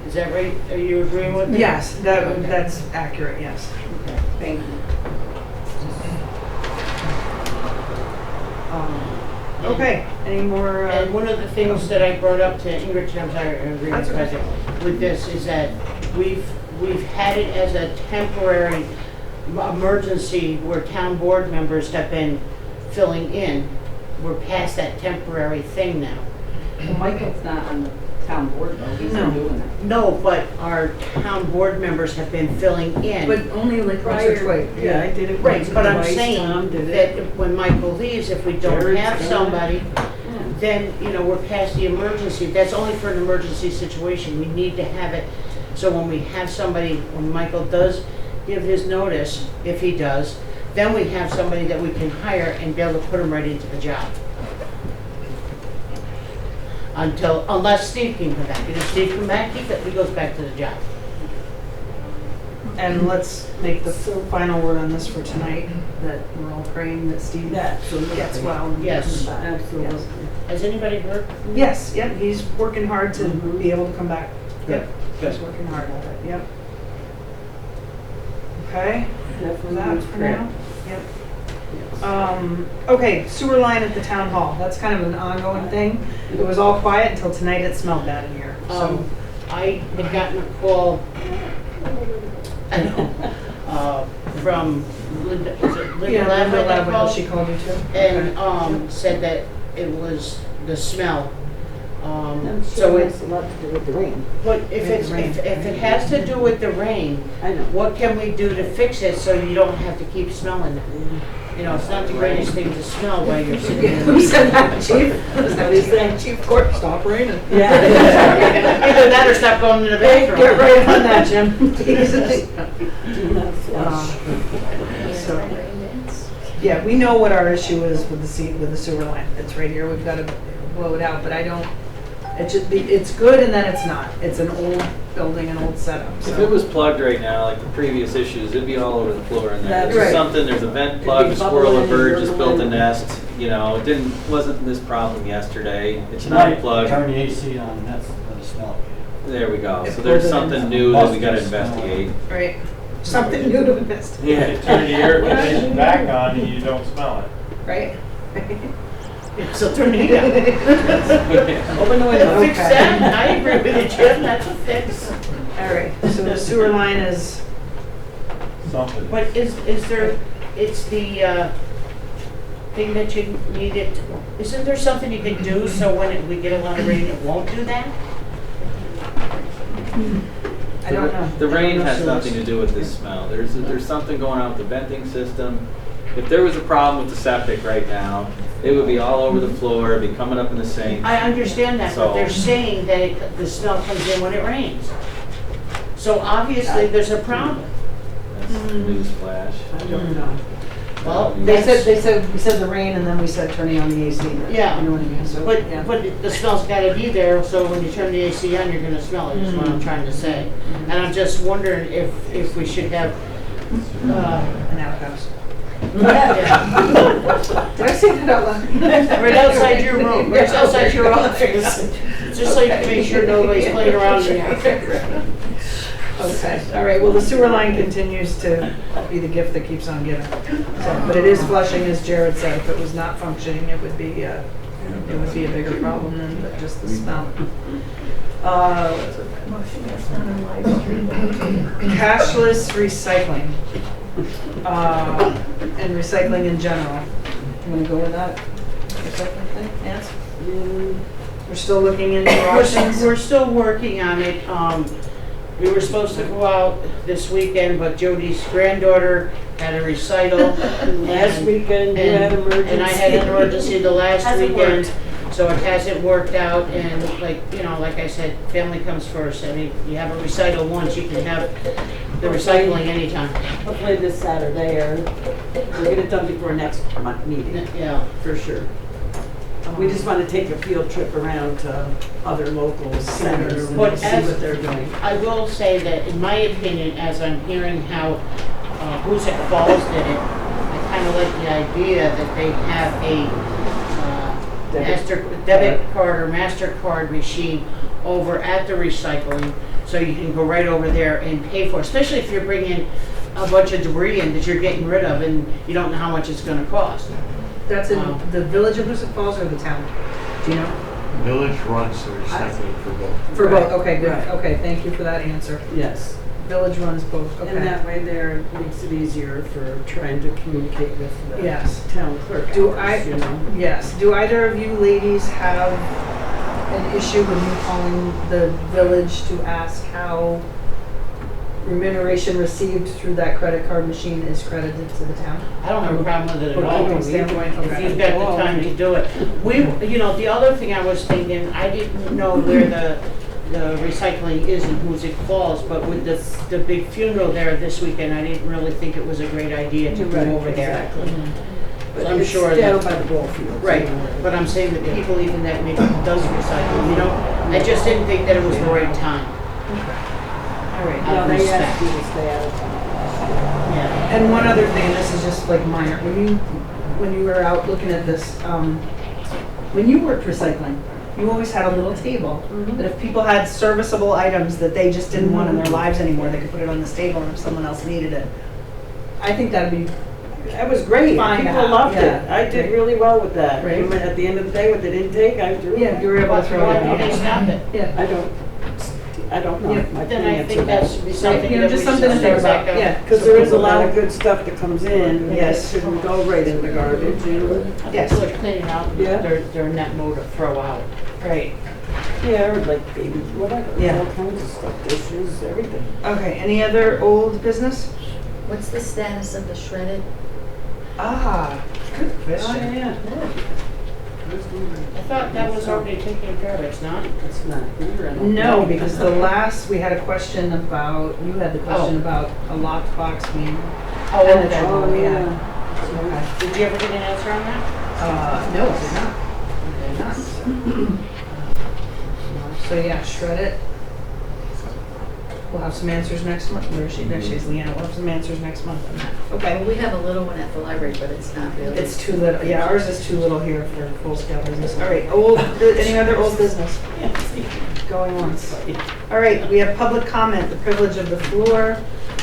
is that right? Are you agreeing with me? Yes, that's accurate, yes. Okay, thank you. Okay, any more? And one of the things that I brought up to Ingrid, I'm sorry, That's okay. President, with this is that we've had it as a temporary emergency where town board members have been filling in. We're past that temporary thing now. Well, Michael's not on the town board though, he's No. not doing it. No, but our town board members have been filling in. But only like once or twice. Yeah, I did it Right, once or but I'm twice, saying Tom did that it. when Michael leaves, if we don't Jared's have done it. somebody, then, we're past the emergency. That's only for an emergency situation. We need to have it, so when we have somebody, when Michael does give his notice, if he does, then we have somebody that we can hire and be able to put him right into the job. Unless Steve can come back. And if Steve can back, he goes back to the job. And let's make the final word on this for tonight, that we're all praying that Steve gets well. and Yes. comes back. Absolutely. Has anybody heard? Yes, yep, he's working hard to Mhm. be able to come back. Yep, Good. he's working hard at it, yep. Okay, for that Definitely for now, yep. Okay, sewer line at the town hall, that's kind of an ongoing thing. It was all quiet until tonight, it smelled bad in here, so. I had gotten a call from Linda, is it Linda Yeah, Lavin that Linda called? she called you too? And Okay. said that it was the smell. I'm So sure it it, has a lot to do with the rain. but if it's, if it has to do with the rain, I know. what can we do to fix it so you don't have to keep smelling it? It's not the greatest thing to smell while you're sitting in Who the said that, chief? Was that What is that? Chief Court, stop raining. Yeah. Either that or stop going to the bathroom. Get right on that, Jim. Jesus. Do not flush. So, yeah, we know what our issue is with the sewer line. It's right here, we've got to blow it out, but I don't, it should be, it's good and then it's not. It's an old building, an old setup, If it so. was plugged right now, like the previous issues, it'd be all over the floor in there. That's There's right. something, there's a vent plug, a It'd be squirrel or bubbling bird and just built a bubbling. nest. Wasn't this problem yesterday. It's Tonight, not plugged. turn the AC on, that's the smell. There we go. It So there's pulls it in. something new that we gotta Busted smell. investigate. Right. Something new to invest, Yeah. Turn the air conditioning back on and you don't smell it. right? So turn it down. Open the window. Fix that, I agree with you, Jim, that's a fix. All right, so the sewer line is, Something. But is there, it's the thing that you need it, isn't there something you can do so when we get a lot of rain, it won't do that? I don't know. The rain has So nothing to do with this smell. There's something going on with the venting system. If there was a problem with the septic right now, it would be all over the floor, it'd be coming up in the sink. I understand that, but So- they're saying that the smell comes in when it rains. So obviously, there's a problem. That's a news flash. I don't know. Well, They that's, said, we said the rain and then we said turning on the AC. Yeah. You know what I mean, so, yeah. but the smell's gotta be there, so when you turn the AC on, you're gonna smell it, is what I'm trying to say. And I'm just wondering if we should have, An outhouse. yeah, Did I say that out loud? right outside your room, right outside your office. Just so you can make sure nobody's playing around in there. Okay, all right, well, the sewer line continues to be the gift that keeps on giving. So, but it is flushing, as Jared said. If it was not functioning, it would be a bigger problem than just the smell. Cashless recycling, and recycling in general. You wanna go with that? recycling thing, Nancy? We're still looking into options? We're still working on it. We were supposed to go out this weekend, but Jody's granddaughter had a recital. Last weekend, you had emergency. And I had an emergency the last Hasn't weekend, so it hasn't worked out. And like, you know, like I said, family comes first. I mean, you have a recital once, you can have the recycling anytime. Hopefully this Saturday, or we'll get it done before next month meeting, Yeah. for sure. We just want to take a field trip around to other local centers But and see as- what they're doing. I will say that, in my opinion, as I'm hearing how Hoosick Falls did it, I kind of like the idea that they have a debit card or MasterCard machine over at the recycling, so you can go right over there and pay for it, especially if you're bringing a bunch of debris in that you're getting rid of and you don't know how much it's going to cost. That's in the village of Hoosick Falls or the town? Do you know? Village runs the recycling for both. For both, okay, good. Right. Okay, thank you for that answer. Yes. Village runs both, okay. And that way there makes it easier for trying to communicate with the Yes. town clerk. Do hours, you know? Yes. Do either of you ladies have an issue with me calling the village to ask how remuneration received through that credit card machine is credited to the town? I don't have a problem with it at From a all. legal standpoint, If okay. you've got the time to do it. You know, the other thing I was thinking, I didn't know where the recycling is in Hoosick Falls, but with the big funeral there this weekend, I didn't really think it was a great idea to go over there. Exactly. So But I'm it's sure down that, by the ball field. right, but I'm saying that people even that maybe does recycle, you know? I just didn't think that it was the right time. All right. Out of No, they respect. asked you to stay out of town. Yeah. And one other thing, this is just like minor, when you were out looking at this, when you worked recycling, you always had a little table that if people had serviceable items that they just didn't want in their lives anymore, they could put it on this table and if someone else needed it. I think that'd be, That was great. Fine to People have, loved it. yeah. I did really well with that. Right. And at the end of the day, what they didn't take, I threw. yeah, you were able to throw Why it don't they out. stop it? Yeah. I don't know. Yeah, I Then can't I answer think that that. should be something You know, that we just should something to think start about, back up. yeah. Because there is a lot of good stuff that comes in. Yes. That shouldn't go right in the garbage. And, Yes. People are cleaning out Yeah. their net mode to throw out. Right. yeah, or like baby, whatever. Yeah. All kinds of stuff. Dishes, everything. Okay, any other old business? What's the status of the shredded? Ah, good Oh, question. yeah. I thought that was already taken care of, it's not? It's not here. I don't No, know. because the last, we had a question about, you had the question Oh. about a locked box being. Oh, penetrable, Oh, yeah. yeah. Did you ever get an answer on that? No, it did not. It did not. So yeah, shred it. We'll have some answers next month. There she's Leanna. We'll have some answers next month on that. Well, Okay. we have a little one at the library, but it's not really. It's too little. Yeah, ours is too little here for full-scale business. All right, any other old business? Going once. All right, we have public comment, the privilege of the floor.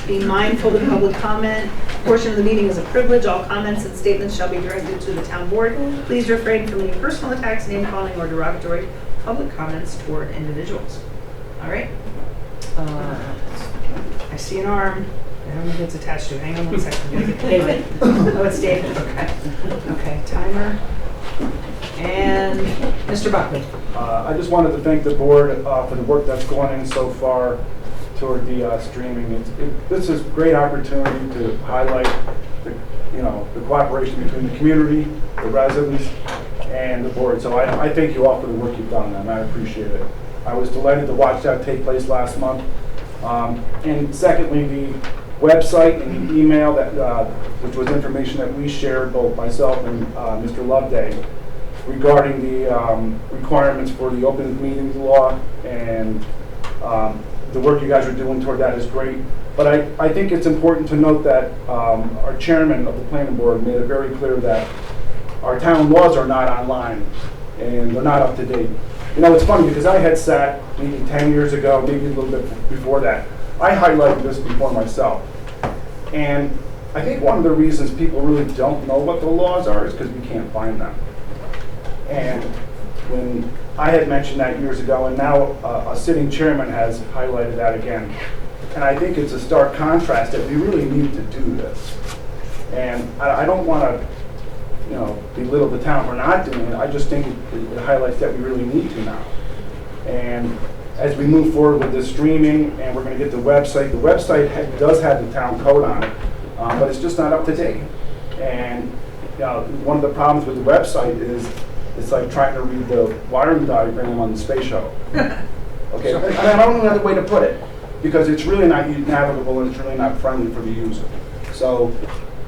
Be mindful that public comment portion of the meeting is a privilege. All comments and statements shall be directed to the town board. Please refrain from any personal attacks, name calling, or derogatory public comments toward individuals. All right? I see an arm. I don't know who it's attached to. Hang on one second. I'm gonna get David. Oh, it's David. Okay. Okay, timer. And Mr. Buckley. I just wanted to thank the board for the work that's gone in so far toward the streaming. This is a great opportunity to highlight the cooperation between the community, the residents, and the board. So I thank you all for the work you've done, and I appreciate it. I was delighted to watch that take place last month. And secondly, the website and the email that which was information that we shared, both myself and Mr. Loveday, regarding the requirements for the open meetings law, and the work you guys are doing toward that is great. But I think it's important to note that our chairman of the planning board made it very clear that our town laws are not online and they're not up to date. You know, it's funny because I had sat maybe 10 years ago, maybe a little bit before that. I highlighted this before myself. And I think one of the reasons people really don't know what the laws are is because we can't find them. And when I had mentioned that years ago, and now a sitting chairman has highlighted that again. And I think it's a stark contrast that we really need to do this. And I don't want to belittle the town for not doing it. I just think it highlights that we really need to now. And as we move forward with the streaming, and we're going to get the website does have the town code on it, but it's just not up to date. And one of the problems with the website is it's like trying to read the wiring diagram on the space shuttle. Okay, I don't know another way to put it, because it's really not navigable and it's really not friendly for the user. So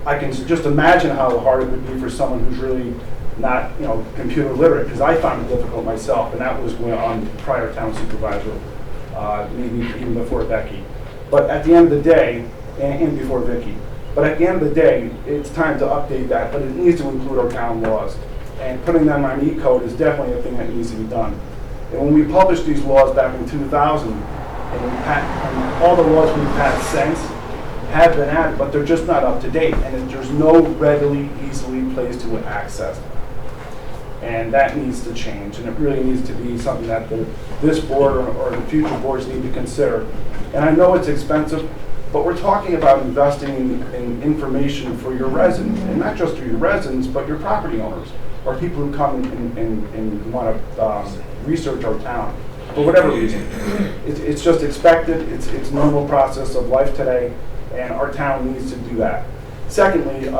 I can just imagine how hard it would be for someone who's really not, computer literate, because I found it difficult myself, and that was when on prior town supervisor, maybe even before Becky. But at the end of the day, and before Vicky, but at the end of the day, it's time to update that, but it needs to include our town laws. And putting them on E-code is definitely a thing that needs to be done. And when we published these laws back in 2000, and all the laws we've had since have been added, but they're just not up to date, and there's no readily, easily place to access them. And that needs to change, and it really needs to be something that this board or the future boards need to consider. And I know it's expensive, but we're talking about investing in information for your residents, and not just for your residents, but your property owners, or people who come and want to research our town, for whatever reason. It's just expected, it's normal process of life today, and our town needs to do that. Secondly,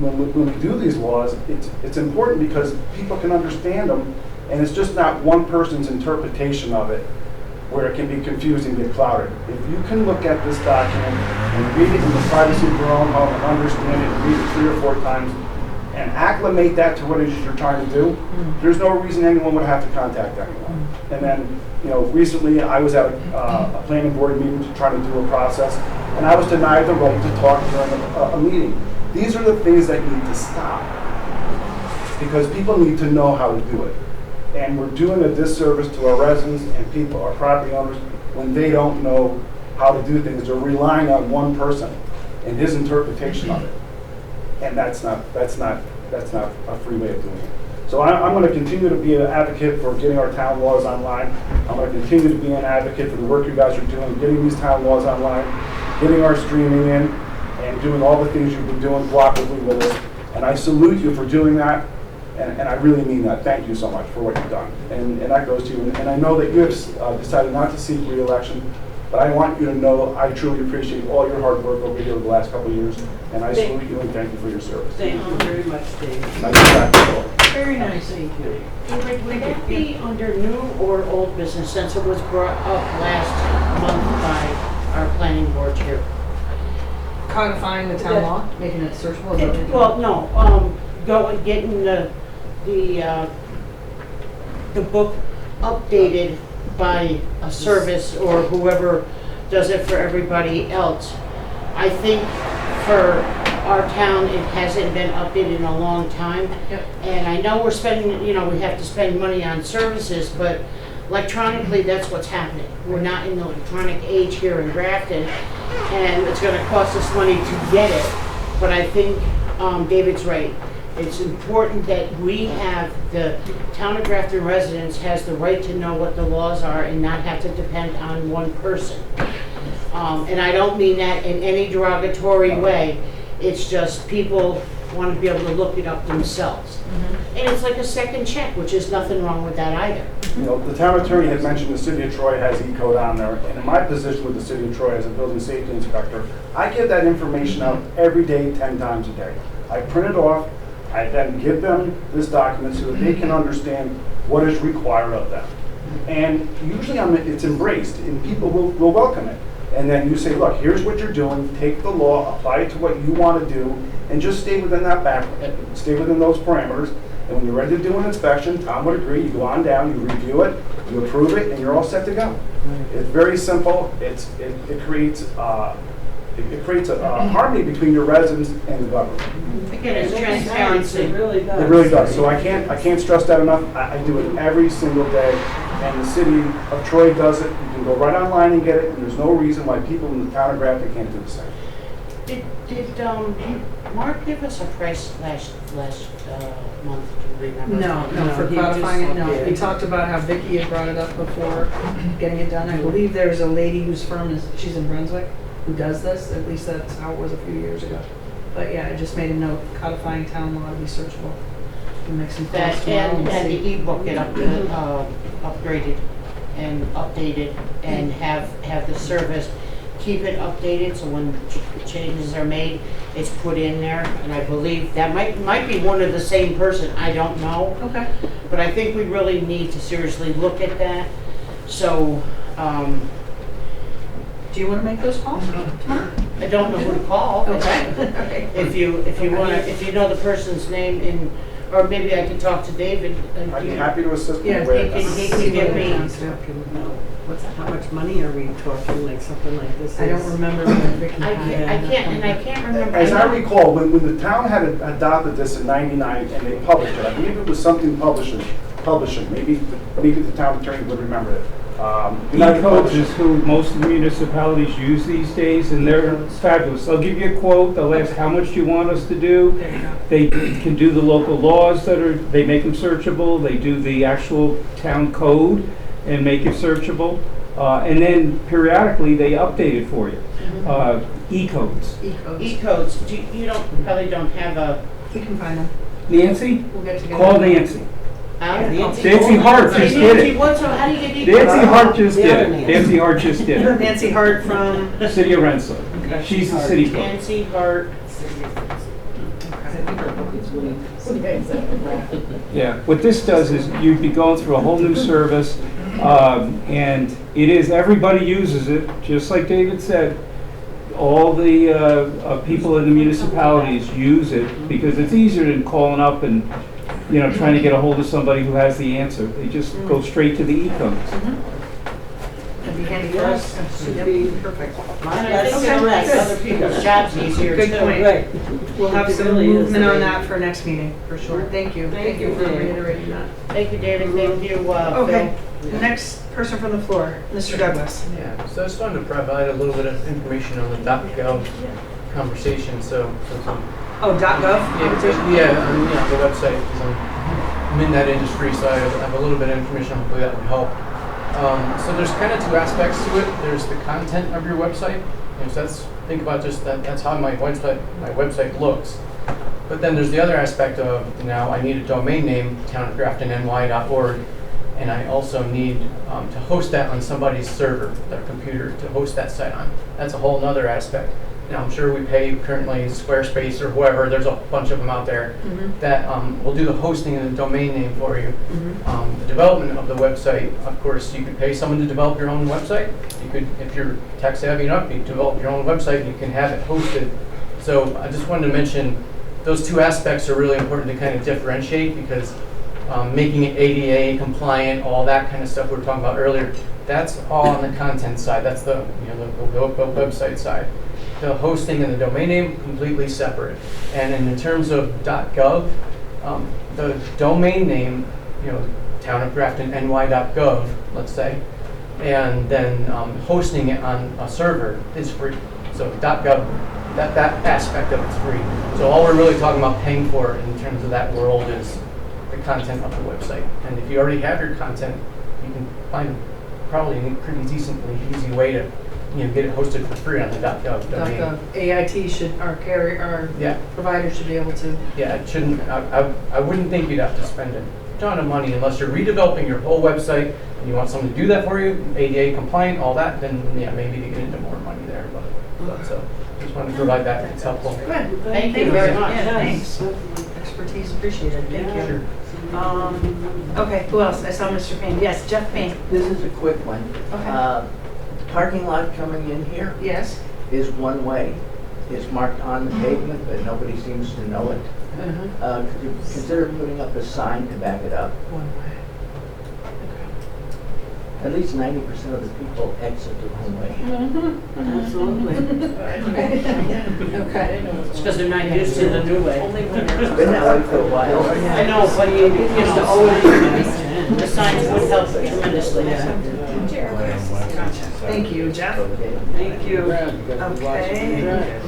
when we do these laws, it's important because people can understand them, and it's just not one person's interpretation of it where it can be confusing, get clouded. If you can look at this document and read it in the privacy of your own home and understand it, and read it 3 or 4 times, and acclimate that to what it is you're trying to do, there's no reason anyone would have to contact anyone. And then, recently I was at a planning board meeting to try to do a process, and I was denied the right to talk during a meeting. These are the things that need to stop, because people need to know how to do it. And we're doing a disservice to our residents and people, our property owners, when they don't know how to do things. They're relying on one person and his interpretation of it. And that's not a free way of doing it. So I'm going to continue to be an advocate for getting our town laws online. I'm going to continue to be an advocate for the work you guys are doing, getting these town laws online, getting our streaming in, and doing all the things you've been doing cooperatively with us. And I salute you for doing that, and I really mean that. Thank you so much for what you've done. And that goes to you. And I know that you have decided not to seek re-election, but I want you to know I truly appreciate all your hard work over here the last couple of years, and I salute you and thank you for your service. Thank you very much, Dave. Very nice. Thank you. Would that be under new or old business, since it was brought up last month by our planning board chair? Codifying the town law, making it searchable? Well, no, getting the book updated by a service or whoever does it for everybody else. I think for our town, it hasn't been updated in a long time. Yep. And I know we're spending, we have to spend money on services, but electronically, that's what's happening. We're not in the electronic age here in Grafton, and it's gonna cost us money to get it. But I think David's right. It's important that we have, the town of Grafton residents has the right to know what the laws are and not have to depend on one person. And I don't mean that in any derogatory way. It's just people want to be able to look it up themselves. And it's like a second check, which is nothing wrong with that either. The town attorney had mentioned the city of Troy has E-code on there, and in my position with the city of Troy as a building safety inspector, I give that information out every day, 10 times a day. I print it off, I then give them this document so that they can understand what is required of them. And usually it's embraced, and people will welcome it. And then you say, look, here's what you're doing, take the law, apply it to what you want to do, and just stay within stay within those parameters. And when you're ready to do an inspection, Tom would agree, you go on down, you review it, you approve it, and you're all set to go. It's very simple. It creates a harmony between your residents and the government. Again, it's transparency. It really does. It really does. So I can't stress that enough. I do it every single day, and the city of Troy does it. You can go right online and get it, and there's no reason why people in the town of Grafton can't do the same. Did Mark give us a price last month? Do you remember? No, for codifying it, no. He talked about how Vicky had brought it up before, getting it done. I believe there's a lady whose firm she's in Brunswick, who does this. At least that's how it was a few years ago. But yeah, I just made a note, codifying town law to be searchable. We'll make some calls That, tomorrow and and the see. ebook get upgraded and updated and have the service keep it updated, so when changes are made, it's put in there. And I believe that might be one of the same person, I don't know. Okay. But I think we really need to seriously look at that. So, Do you want to make those calls tomorrow? I don't know who to call. Okay. If you wanna, if you know the person's name in, or maybe I can talk to David. I'd be happy to assist Yeah, you with he can give me. What's, how much money are we talking, like something like this? I don't is- remember when Vicky I can't remember. As I recall, when the town had adopted this in '99 and they published it, I believe it was something publishing, maybe the town attorney would remember it. United E-codes Publishing. is who most of the municipalities use these days, and they're fabulous. They'll give you a quote, they'll ask how much do you want us to do. There you go. They can do the local laws they make them searchable, they do the actual town code and make it searchable. And then periodically, they update it for you. E-codes. E-codes. E-codes, you probably don't have a. We can find them. Nancy, We'll get together. call Nancy. Nancy Nancy Hart just did it. How do you get e-codes? Nancy Hart just did it. Nancy Hart just did it. Nancy Hart from. City of Rensselaer. She's the city clerk. Nancy Hart. Yeah, what this does is you'd be going through a whole new service, and it is, everybody uses it, just like David said. All the people in the municipalities use it because it's easier than calling up and, trying to get a hold of somebody who has the answer. They just go straight to the e-codes. That'd be handy for us. Yep, perfect. And I think it'll make other people's jobs easier too. Good point. Right. We'll have It some really is movement on very- that for next meeting, for sure. Thank you. Thank you for reiterating that. Thank you, David, thank you, Phil. Okay, next person from the floor, Mr. Douglas. Yeah, so I just wanted to provide a little bit of information on the .gov conversation, so Oh, .gov? the website, 'cause I'm in that industry, so I have a little bit of information, hopefully that would help. So there's kind of two aspects to it. There's the content of your website, so think about just that's how my website looks. But then there's the other aspect of, now I need a domain name, townofgraftonny.org, and I also need to host that on somebody's server, their computer, to host that site on. That's a whole other aspect. Now, I'm sure we pay currently Squarespace or whoever, there's a bunch of them out there, that will do the hosting and the domain name for you. The development of the website, of course, you could pay someone to develop your own website. You could, if you're tech savvy enough, you develop your own website and you can have it hosted. So I just wanted to mention those two aspects are really important to kind of differentiate, because making it ADA compliant, all that kind of stuff we were talking about earlier, that's all on the content side. That's the the website side. The hosting and the domain name completely separate. And in terms of .gov, the domain name, townofgraftonny.gov, let's say, and then hosting it on a server is free. So .gov, that aspect of it's free. So all we're really talking about paying for in terms of that world is the content of the website. And if you already have your content, you can find probably a pretty decently easy way to get it hosted for free on the .gov domain. AIT should, our provider should be able to. Yeah, it shouldn't. I wouldn't think you'd have to spend a ton of money unless you're redeveloping your whole website and you want someone to do that for you, ADA compliant, all that. Then maybe you get into more money there. But so just wanted to provide that. It's helpful. Good. Thank you very much. Yeah, thanks. Expertise appreciated. Thank you. Sure. Okay, who else? I saw Mr. Payne. Yes, Jeff Payne. This is a quick one. Okay. Parking lot coming in here Yes. is one way. It's marked on the pavement, but nobody seems to know it. Could you consider putting up a sign to back it up? One way. At least 90% of the people exit the wrong way. Absolutely. Okay. It's because they're not used to the new way. It's been that way for a while. I know, but the signs would help tremendously. Thank you, Jeff. Thank you. Okay.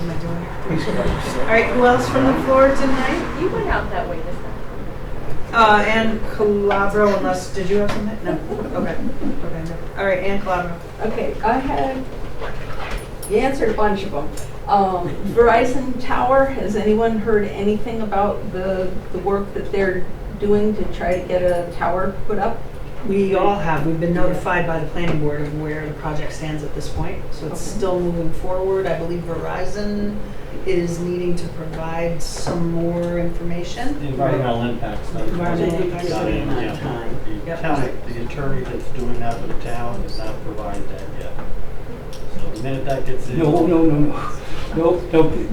All right, who else from the floor tonight? You went out that way this time. Ann Calabro, unless, did you have something? No. Okay. No. All right, Ann Calabro. Okay, you answered a bunch of them. Verizon Tower, has anyone heard anything about the work that they're doing to try to get a tower put up? We all have, we've been notified by the planning board of where the project stands at this point, so it's Okay. still moving forward. I believe Verizon is needing to provide some more information. The environmental impact study. Environmental impact study. Yeah. Time. The Yep. town, the attorney that's doing that for the town has not provided that yet. So the minute that gets in. No, no, no, no. No,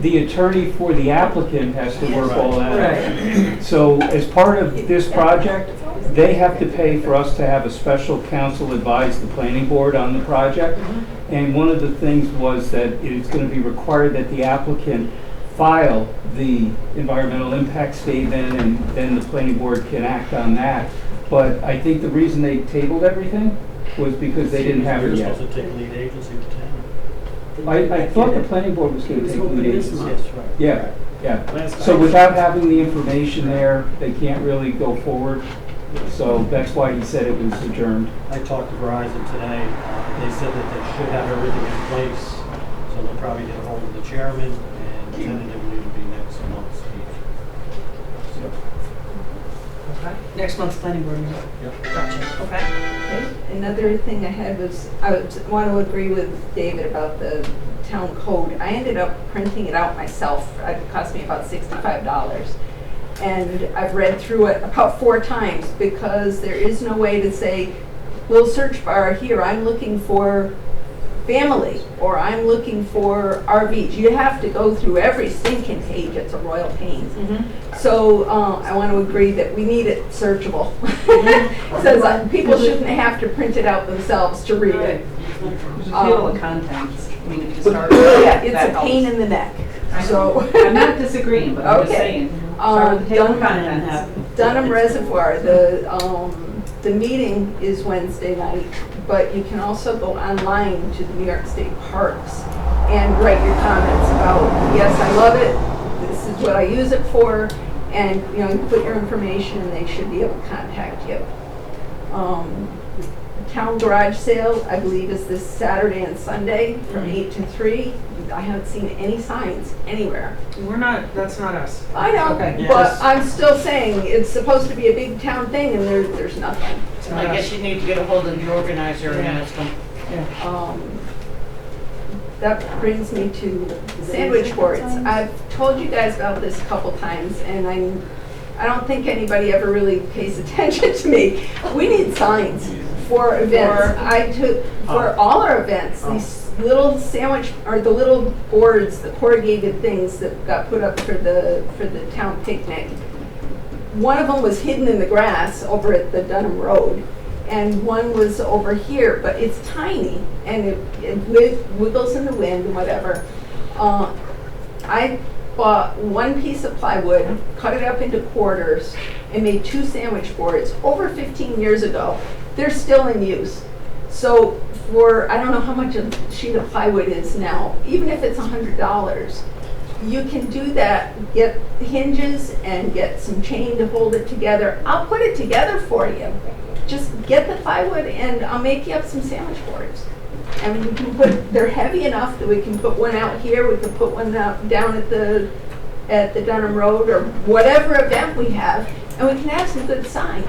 the attorney for the applicant has to work all that out. So as part of this project, they have to pay for us to have a special counsel advise the planning board on the project. And one of the things was that it's going to be required that the applicant file the environmental impact statement, and then the planning board can act on that. But I think the reason they tabled everything was because they didn't have it You're yet. supposed to take lead agency to town. I thought the planning board was going to take lead agency. Yes, right. Yeah, yeah. So without having the information there, they can't really go forward. So that's why he said it was adjourned. I talked to Verizon today. They said that they should have everything in place, so they'll probably get a hold of the chairman, and tentatively it'll be next month's meeting. Okay. Next month's planning board meeting. Yep. Gotcha, okay. Okay. Another thing I had was, want to agree with David about the town code. I ended up printing it out myself. It cost me about $65. And I've read through it about 4 times because there is no way to say, little search bar here, I'm looking for family, or I'm looking for RVs. You have to go through every stinking page. It's a royal pain. So I want to agree that we need it searchable. Says people shouldn't have to print it out themselves to read it. Just table of contents, I mean, if you start. Yeah, it's a pain in the neck. So I'm not disagreeing, but I'm just Okay. saying. Start with the table of contents. Dunham Reservoir, the meeting is Wednesday night, but you can also go online to the New York State Parks and write your comments about, yes, I love it, this is what I use it for, and you put your information and they should be able to contact you. Town garage sale, I believe, is this Saturday and Sunday from 8 to 3. I haven't seen any signs anywhere. That's not us. I know, Okay. but I'm still saying it's supposed to be a big town thing and there's nothing. It's So not I guess us. you need to get a hold of the organizer and ask them. That brings me to sandwich boards. I've told you guys about this a couple times, and I don't think anybody ever really pays attention to me. We need signs for events. For all our events, these little sandwich, or the little boards, the corrugated things that got put up for the town picnic. One of them was hidden in the grass over at the Dunham Road, and one was over here, but it's tiny, and it wiggles in the wind and whatever. I bought one piece of plywood, cut it up into quarters, and made 2 sandwich boards over 15 years ago. They're still in use. So for, I don't know how much a sheet of plywood is now, even if it's $100, you can do that, get hinges and get some chain to hold it together. I'll put it together for you. Just get the plywood and I'll make you up some sandwich boards. And we can they're heavy enough that we can put one out here, we can put one out down at the Dunham Road or whatever event we have, and we can have some good signs.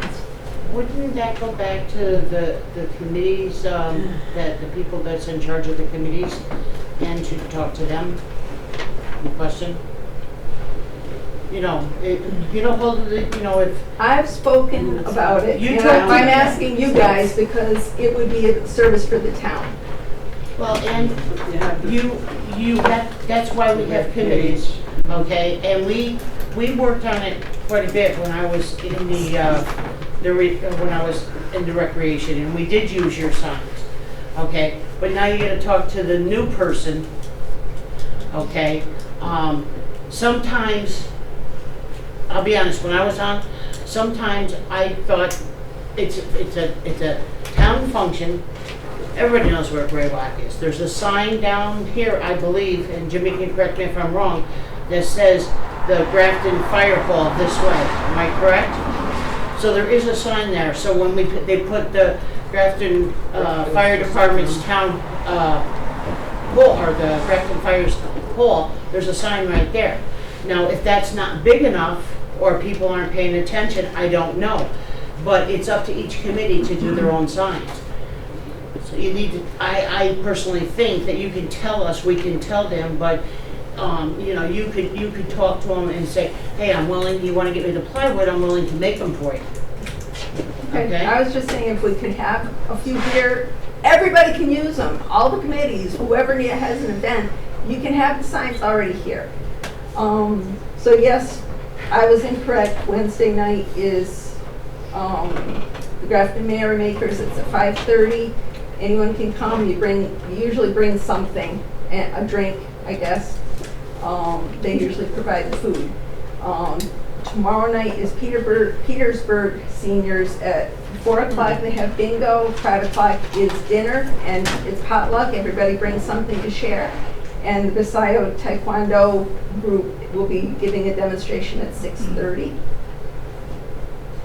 Wouldn't that go back to the committees, that the people that's in charge of the committees, and to talk to them? The question? Hold of the, if. I've spoken about it, You and talked to I'm them. asking you guys because it would be a service for the town. Well, and that's why we have committees, okay? And we worked on it quite a bit when I was in when I was in the recreation, and we did use your signs, okay? But now you gotta talk to the new person, okay? Sometimes, I'll be honest, when I was on, sometimes I thought it's a town function. Everybody knows where Graylock is. There's a sign down here, I believe, and Jimmy can correct me if I'm wrong, that says the Grafton Fire Hall this way. Am I correct? So there is a sign there. So when they put the Grafton Fire Department's town hall, or the Grafton Fire's hall, there's a sign right there. Now, if that's not big enough, or people aren't paying attention, I don't know. But it's up to each committee to do their own signs. So you need to, I personally think that you can tell us, we can tell them, but, you know, you could talk to them and say, hey, I'm willing, you wanna get me the plywood, I'm willing to make them for you. Okay, I was just saying if we could have a few here, everybody can use them, all the committees, whoever has an event, you can have the signs already here. So yes, I was incorrect, Wednesday night is the Grafton Merrymakers, it's at 5:30. Anyone can come, you usually bring something, a drink, I guess. They usually provide the food. Tomorrow night is Petersburg seniors at 4 o'clock. They have bingo. 5 o'clock is dinner, and it's potluck. Everybody brings something to share. And the Bisayo Taekwondo group will be giving a demonstration at 6:30.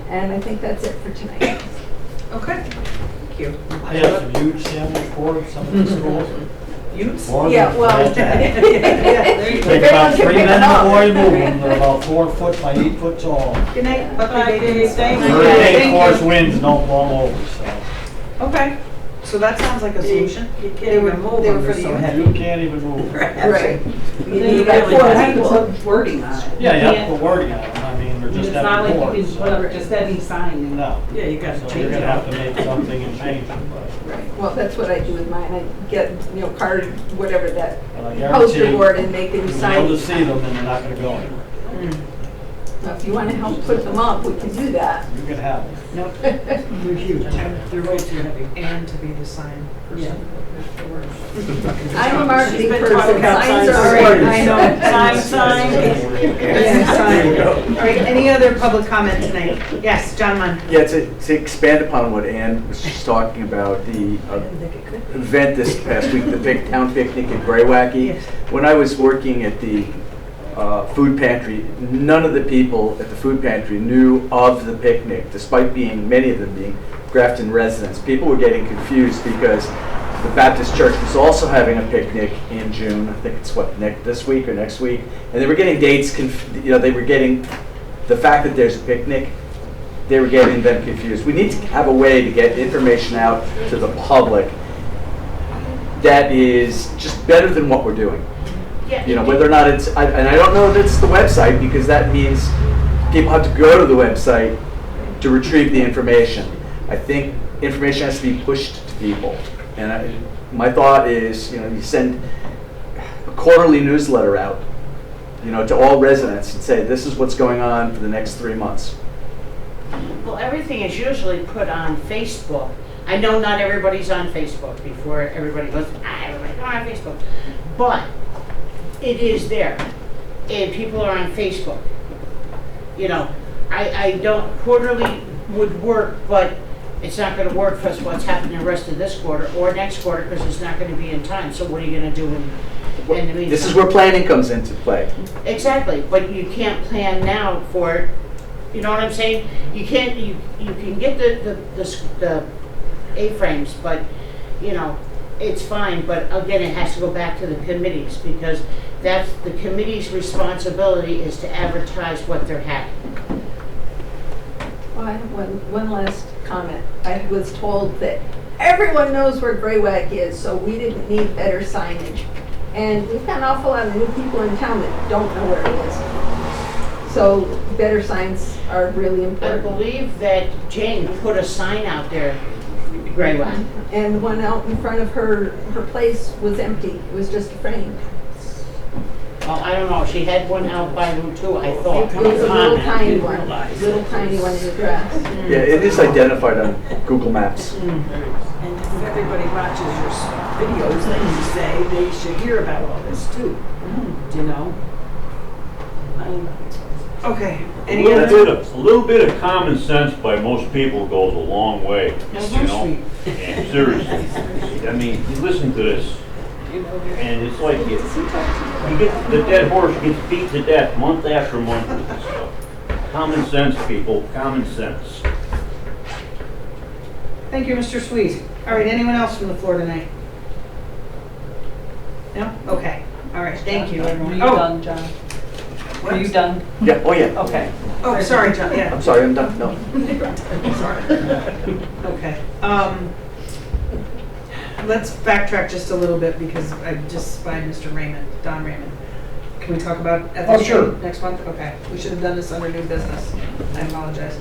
And I think that's it for tonight. Okay, thank you. I have some huge sandwich boards, some of the schools. Utes? More than Yeah, well, that. There you go. Take about Everyone can 3 pick men it up. before you move them, they're about 4 foot by 8 foot tall. Good night. Bye-bye, Dave. Thank you. Hurricane Thank force you. winds don't blow over, so. Okay, so that sounds like a solution. You can't They were even move they were them, for they're the so youth. heavy. You can't even move. Right. You Then you need got like 4 to people. put wording on it. Yeah, you have to can't- put wording on them, I mean, they're It's just not having like you boards. can put up just any sign. and- No. Yeah, you gotta So change you're it gonna up. have to make something and change it, but. Right, well, that's what I do with mine, I get, card, whatever that, But I guarantee poster board and make a new you'll be sign. able to see them and they're not gonna go anywhere. Now, if you wanna help put them up, we can do that. You can have them. Nope. They're huge. They're way too heavy. And to be the sign person. I'm a marketing She's been person, talking about signs signs are for important. years. I know, sign. Yeah, sign. All right, any other public comment tonight? Yes, John Munn. Yeah, to expand upon what Ann was just talking about, the event this past week, the big town picnic at Graywacky. Yes. When I was working at the food pantry, none of the people at the food pantry knew of the picnic, despite many of them being Grafton residents. People were getting confused because the Baptist Church was also having a picnic in June. I think it's this week or next week, and they were getting dates. They were getting the fact that there's a picnic. They were getting them confused. We need to have a way to get information out to the public that is just better than what we're doing. Yeah, Whether or not it's, and I don't know if it's the website, because that means people have to go to the website to retrieve the information. I think information has to be pushed to people. And my thought is, you send a quarterly newsletter out, to all residents and say, this is what's going on for the next 3 months. Well, everything is usually put on Facebook. I know not everybody's on Facebook before everybody goes, everybody's on Facebook. But it is there. And people are on Facebook. I don't, quarterly would work, but it's not gonna work for us what's happening the rest of this quarter or next quarter because it's not gonna be in time. So what are you gonna do in the meantime? This is where planning comes into play. Exactly, but you can't plan now for, you know what I'm saying? You can't, you can get the A-frames, but, it's fine, but again, it has to go back to the committees because that's, the committee's responsibility is to advertise what they're having. Well, I have one last comment. I was told that everyone knows where Graywack is, so we didn't need better signage. And we've got an awful lot of new people in town that don't know where it is. So better signs are really I important. believe that Jane put a sign out there, Graywack. And the one out in front of her place was empty. It was just a frame. Oh, I don't know, she had one out by Route 2, I thought. It was a little tiny Didn't one, realize. little tiny one in the grass. Yeah, it is identified on Google Maps. And if everybody watches your videos that you say, they should hear about all this too. You know? Okay, A any little other? bit of, a little bit of common sense by most people goes a long way, you know? And seriously, I mean, you listen to this, and it's like you get the dead horse gets beat to death month after month with this stuff. Common sense, people, common sense. Thank you, Mr. Sweet. All right, anyone else from the floor tonight? No? Okay, all right, thank you, Were everyone. you done, John? Were you done? Yeah, oh yeah. Okay. Oh, sorry, John, yeah. I'm sorry, I'm done, no. Sorry. Okay. Let's backtrack just a little bit because I just spied Mr. Raymond, Don Raymond. Can we talk about ethics Oh, sure. training next month? Okay. We should have done this under new business. I apologize.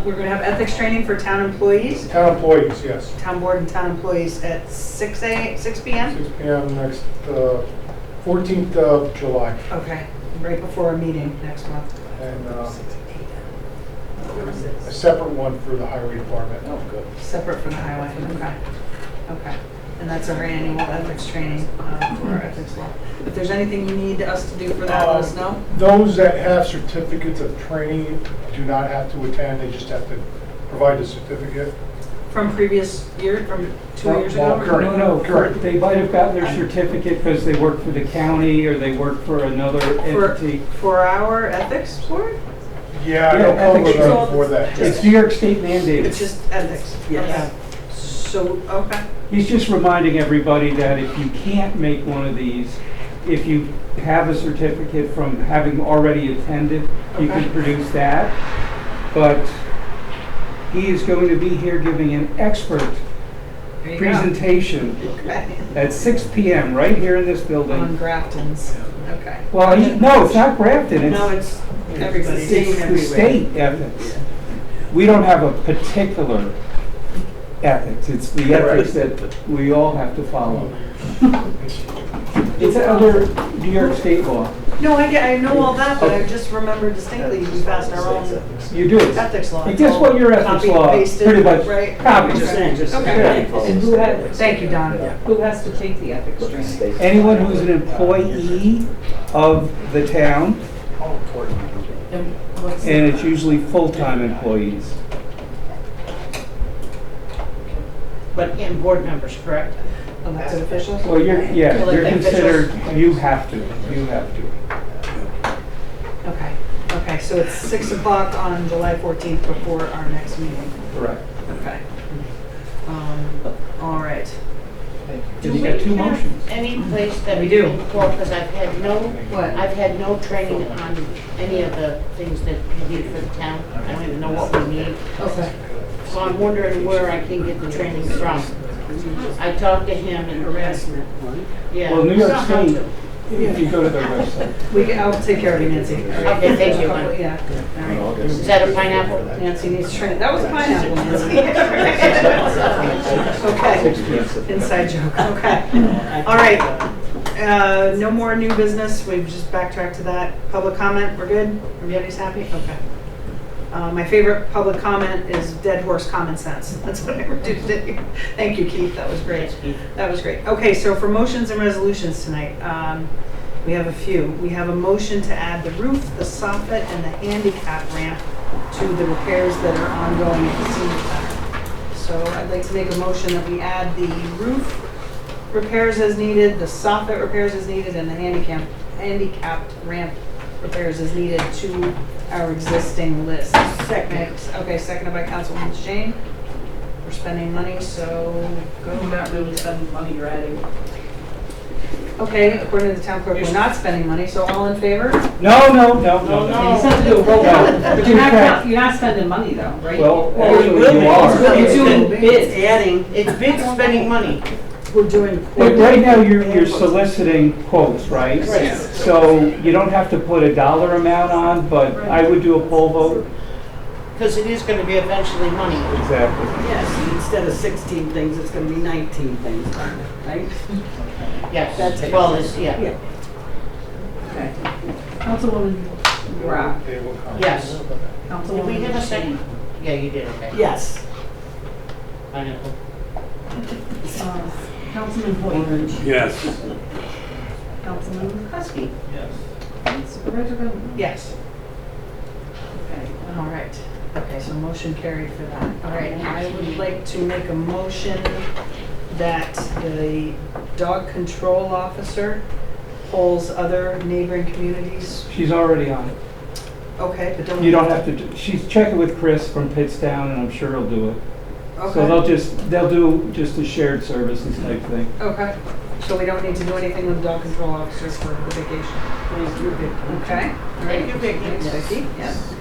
We're going to have ethics training for town employees, Town employees, yes. town board and town employees at 6 p.m.? 6 p.m. next, 14th of July. Okay, right before our meeting next month. And a separate one for the highway department. Oh, good. Separate from the highway, okay. Okay. And that's our annual ethics training for our ethics law. If there's anything you need us to do for that, let us know. Those that have certificates of training do not have to attend, they just have to provide a certificate. From previous year, from 2 years Well, ago? current. No, Correct. they might have gotten their certificate because they work for the county or they work for another entity. For our ethics board? Yeah, I Yeah, don't cover ethics them is- for that. It's New York State It's mandated. just ethics? Yes. Okay. So, okay. He's just reminding everybody that if you can't make one of these, if you have a certificate from having already attended, you can Okay. produce that. But he is going to be here giving an expert There you go. presentation Okay. at 6 p.m. right here in this On building. Grafton's, okay. Well, no, it's not Grafton. No, It's it's everybody. it's the state ethics. We don't have a particular ethics. It's the ethics that we all have to follow. It's under New York State law. No, I know all that, but I just remember distinctly we passed our own You do. ethics law. And guess what your ethics Copy, law pasted, pretty much right? copies. Okay. And who has, Thank you, Don. who has to take the ethics training? Anyone who's an employee of the town, and it's usually full-time employees. But and board members, correct? Elected officials? Well, you're Elected considered, you have to. Okay, okay, so it's 6 o'clock on July 14th before our next meeting. Correct. Okay. All right. You got two motions. Any place that We we do. can call, because I've had What? no training on any of the things that we need for the town. I don't even know what we need. Okay. So I'm wondering where I can get the training from. I talked to him and, Harassment. yeah. Well, New York somehow State, to- if you go to their website. I'll take care of you, Nancy. Okay, thank you, hon. Yeah, all right. Is that a pineapple? Nancy needs training. That was a pineapple, Nancy. Okay, inside joke, okay. All right, no more new business, we've just backtracked to that. Public comment, we're good? Everybody's happy? Okay. My favorite public comment is dead horse common sense. That's what I do today. Thank you, Keith, that was great. Yes, Keith. That was great. Okay, so for motions and resolutions tonight, we have a few. We have a motion to add the roof, the soffit, and the handicap ramp to the repairs that are ongoing at the senior center. So I'd like to make a motion that we add the roof repairs as needed, the soffit repairs as needed, and the handicapped ramp repairs as needed to our existing list. Second. Okay, seconded by Councilwoman Jane. We're spending money, so You're go. not really spending money, you're adding. Okay, according to the town clerk, we're not spending money, so all in favor? No. You said to do a roll call, but you're Okay. you're not spending money though, right? Well, Well, actually, we you will. are. You're doing bids. Adding, It's big spending money. we're doing. But right now, you're soliciting quotes, right? Right. So you don't have to put a dollar amount on, but I would do a poll vote. Because it is going to be eventually money. Exactly. Yes, instead of 16 things, it's gonna be 19 things, right? Yes, That's- well, it's, yeah. Yeah. Okay. Councilwoman Rock. They will come. Yes. Did Councilwoman we have a Jane. second? Yeah, you did, okay. Yes. Pineapple. Councilman Hoyt. Yes. Councilman Husky. Supervisor Gunn. Yes. Okay. All right. Okay, so motion carried for that. All right, I would like to make a motion that the dog control officer polls other neighboring communities. She's already on it. Okay, but don't. You don't have to, she's checking with Chris from Pittstown, and I'm sure he'll do it. So they'll do just a shared services type thing. Okay, so we don't need to do anything with the dog control officer for the vacation? Thank you, Vicki. Okay. All right. Thank you, Vicki. Thanks, Vicki, yes.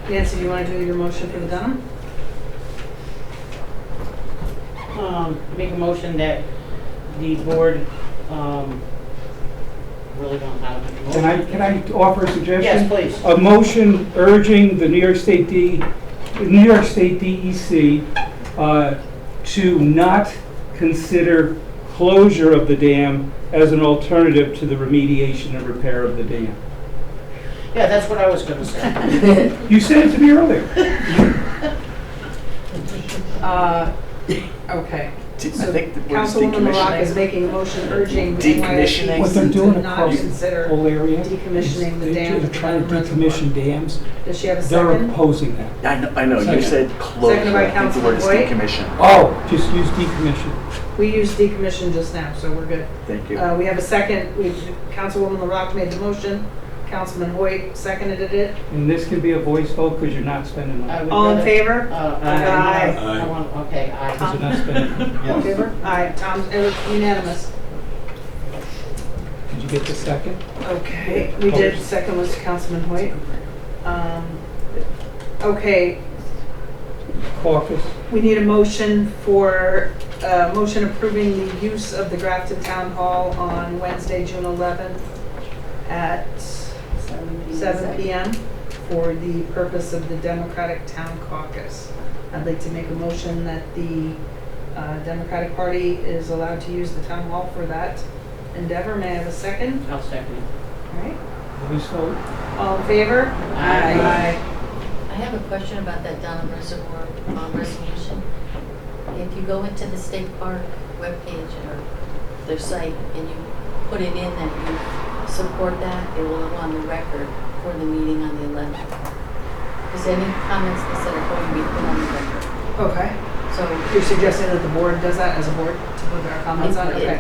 Nancy, do you want to do your motion for the Dunham? Make a motion that the board, really don't have any motion. Can I offer a suggestion? Yes, please. A motion urging the New York State DEC to not consider closure of the dam as an alternative to the remediation and repair of the dam. Yeah, that's what I was gonna say. You said it to me earlier. Okay. I So think the word is Councilwoman LaRocque is decommissioning. making a motion urging the Decommissioning. What they're NYSD doing to not across the consider whole area. decommissioning the is dam. They're trying to decommission dams. Does she have a They're second? opposing that. I know, you Second. said closure. Seconded by I think the word is Councilman decommission. Oh, just use decommission. We used decommission just now, so we're good. Thank you. We have a second. Councilwoman LaRocque made the motion. Councilman Hoyt seconded it. And this can be a voice vote because you're not spending I money. would All in rather- favor? Aye. Aye. I want, okay, aye. Because you're not spending money. All in favor? Aye. Tom, unanimous. Did you get the second? Okay, we did. Second was Councilman Hoyt. Okay, Caucus. we need a motion for, motion approving the use of the Grafton Town Hall on Wednesday, June 11th at 7 p.m. for the purpose of the Democratic Town Caucus. I'd like to make a motion that the Democratic Party is allowed to use the town hall for that endeavor. May I have a second? I'll second it. All right. Voice vote. All in favor? Aye. I have a question about that Dunham Reservoir resolution. If you go into the State Park webpage or their site and you put it in that you support that, it will go on the record for the meeting on the 11th. Is there any comments that are going to be put on the record? Okay. So You're suggesting that the board does that as a board to put our comments on? Okay.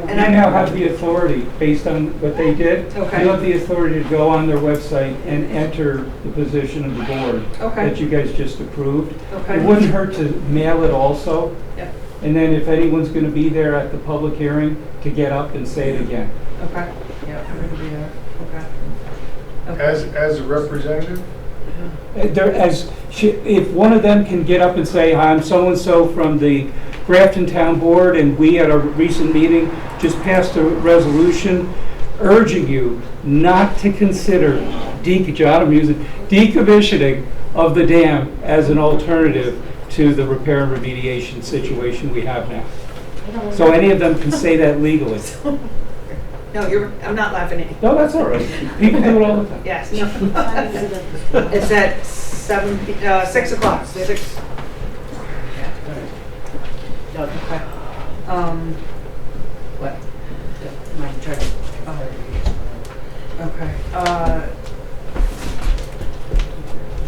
And I now have the authority, based on what they did. Okay. You have the authority to go on their website and enter the position of the board Okay. that you guys just approved. Okay. It wouldn't hurt to mail it also. Yep. And then if anyone's going to be there at the public hearing, to get up and say it again. Okay. Yeah, we're gonna be there. Okay. Okay. As a representative? If one of them can get up and say, I'm so-and-so from the Grafton Town Board, and we at a recent meeting just passed a resolution urging you not to consider decommissioning of the dam as an alternative to the repair and remediation situation we have now. So any of them can say that legally. No, I'm not laughing at you. No, that's all right. People do it all the time. Yes. No. It's at 6 o'clock. 6. Okay. What? My turn. Okay.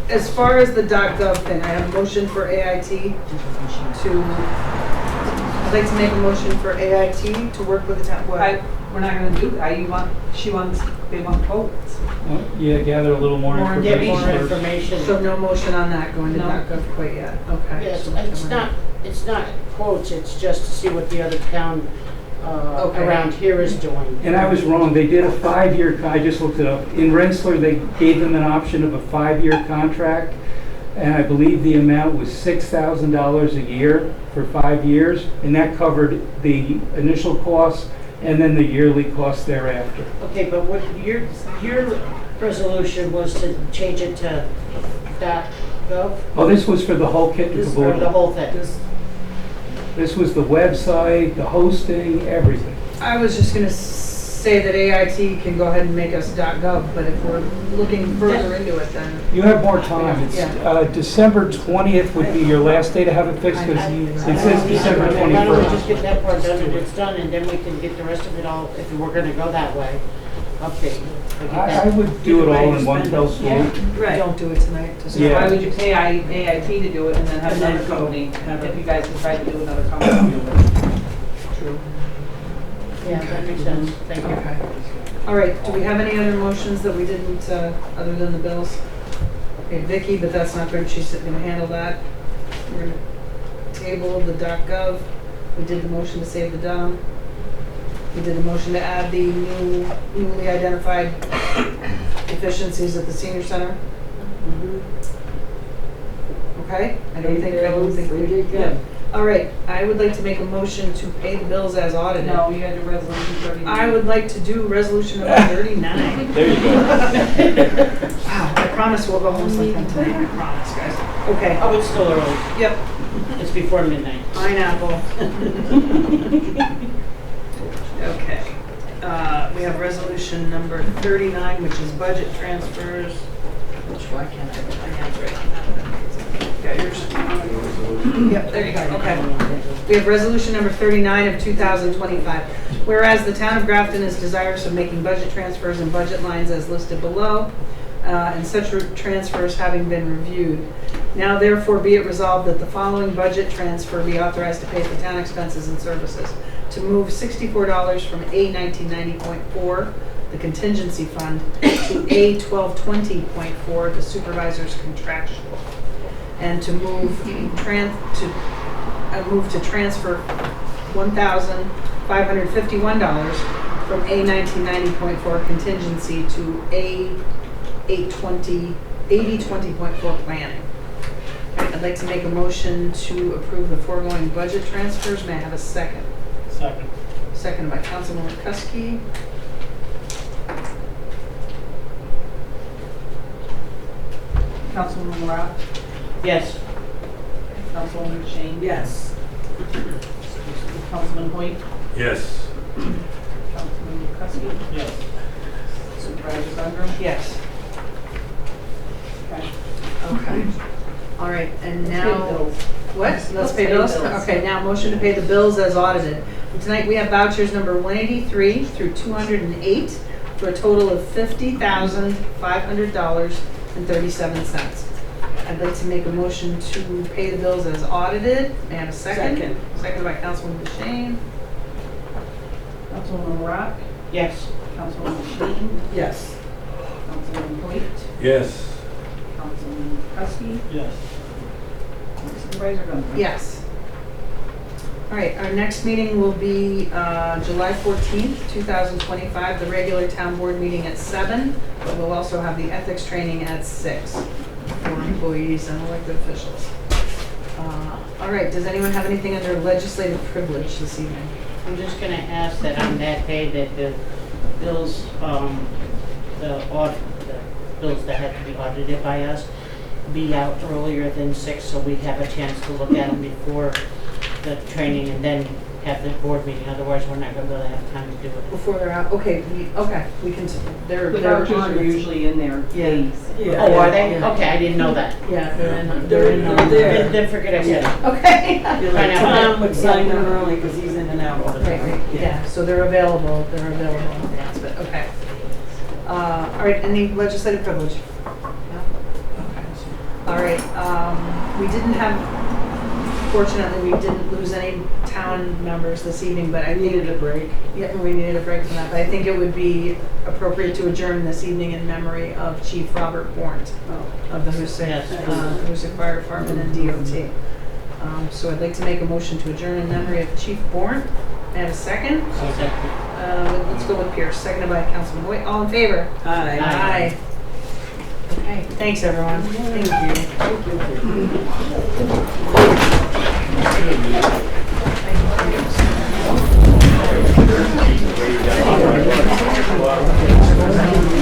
As far as the .gov thing, I have a motion for AIT I'd like to make a motion for AIT to work with the town. What? We're not gonna do that. They want quotes. Yeah, gather a little more More Get information more first. information. So no motion on that going to No. .gov quite yet. Okay. Yes, it's not quotes, it's just to see what the other town Okay. around here is doing. And I was wrong, they did a 5-year, I just looked it up. In Rensselaer, they gave them an option of a 5-year contract, and I believe the amount was $6,000 a year for 5 years, and that covered the initial costs and then the yearly costs thereafter. Okay, but what your resolution was to change it to .gov? Oh, this was for the whole kit and This is for the caboodle. whole thing? This was the website, the hosting, everything. I was just gonna say that AIT can go ahead and make us .gov, but if we're looking further into it, then You have more time. It's Yeah. December 20th would be your last day to have it fixed, because it says December Why don't we 21st. just get that part done and it's done, and then we can get the rest of it all, if we're gonna go that way. Okay. I would do it all in one fell swoop. Right. don't do it tonight. Just- Yeah. Why would you pay AIT to do it and then have And then another go. company, if you guys decide to do another company do it? True. Yeah, that makes sense. Thank you. Okay. All right, do we have any other motions that we didn't, other than the bills? Okay, Vicky, but that's not good, she's gonna handle that. We're gonna table the .gov. We did the motion to save the DOM. We did the motion to add the newly identified deficiencies at the senior center. Okay? I don't think we did good. All right, I would like to make a motion to pay the bills as audited. No, you gotta do resolution 39. I would like to do resolution number 39. There you go. Wow, I promise we'll go home sometime tonight, I promise, guys. Okay, Oh, it's still early. yep, It's before midnight. pineapple. Okay, we have resolution number 39, which is budget transfers. Why can't I? My hand's right on that. Got yours? Yep, there you go, okay. We have resolution number 39 of 2025. Whereas the town of Grafton is desirous of making budget transfers and budget lines as listed below, and such transfers having been reviewed. Now therefore be it resolved that the following budget transfer be authorized to pay for town expenses and services. To move $64 from A 1990.4, the contingency fund, to A 1220.4, the supervisor's contractual. And to move to transfer $1,551 from A 1990.4 contingency to A 8020.4 planning. I'd like to make a motion to approve the foregoing budget transfers. May I have a second? Second. Seconded by Councilman Kuski. Councilwoman Rock, Yes. Councilwoman Shane. Yes. Councilman Hoyt, Yes. Councilman Kuski, Yes. Supervisor Sundrum. Yes. Okay. Okay. All right, and Let's now. pay bills. What? Let's pay bills? Okay, now motion to pay the bills as audited. Tonight we have vouchers number 183 through 208 for a total of $50,500.37. I'd like to make a motion to pay the bills as audited. May I have a second? Second. Seconded by Councilwoman DeShane. Councilwoman Rock, Yes. Councilwoman Shane, Yes. Councilwoman Hoyt, Yes. Councilman Kuski, Yes. Supervisor Sundrum. Yes. All right, our next meeting will be July 14th, 2025, the regular town board meeting at 7, but we'll also have the ethics training at 6 for employees and elected officials. All right, does anyone have anything under legislative privilege this evening? I'm just gonna ask that on that day that the bills, the bills that have to be audited by us be out earlier than 6, so we have a chance to look at them before the training and then have the board meeting. Otherwise, we're not gonna really have time to do it. Before they're out, okay, we can, they're The they're vouchers on. are usually in there. Yeah. days. Yeah. Oh, are they? Yeah. Okay, I didn't know that. Yeah, they're in, They're there. Then forget I said it. Okay. Tom would sign them early because he's in and out all the Right, time. right, yeah, so they're available in advance, but, okay. All right, any legislative privilege? No? All right, we didn't have, fortunately, we didn't lose any town members this evening, but I Needed a think, break. yeah, we needed a break from that, but I think it would be appropriate to adjourn this evening in memory of Chief Robert Warrant of the Hoosick, Yes. Hoosick Fire Department and DOT. So I'd like to make a motion to adjourn in memory of Chief Warrant. May I have a second? Let's go with Pierce, seconded by Councilman Hoyt. All in favor? Aye. Aye. Okay, thanks, everyone. Thank you. Thank you.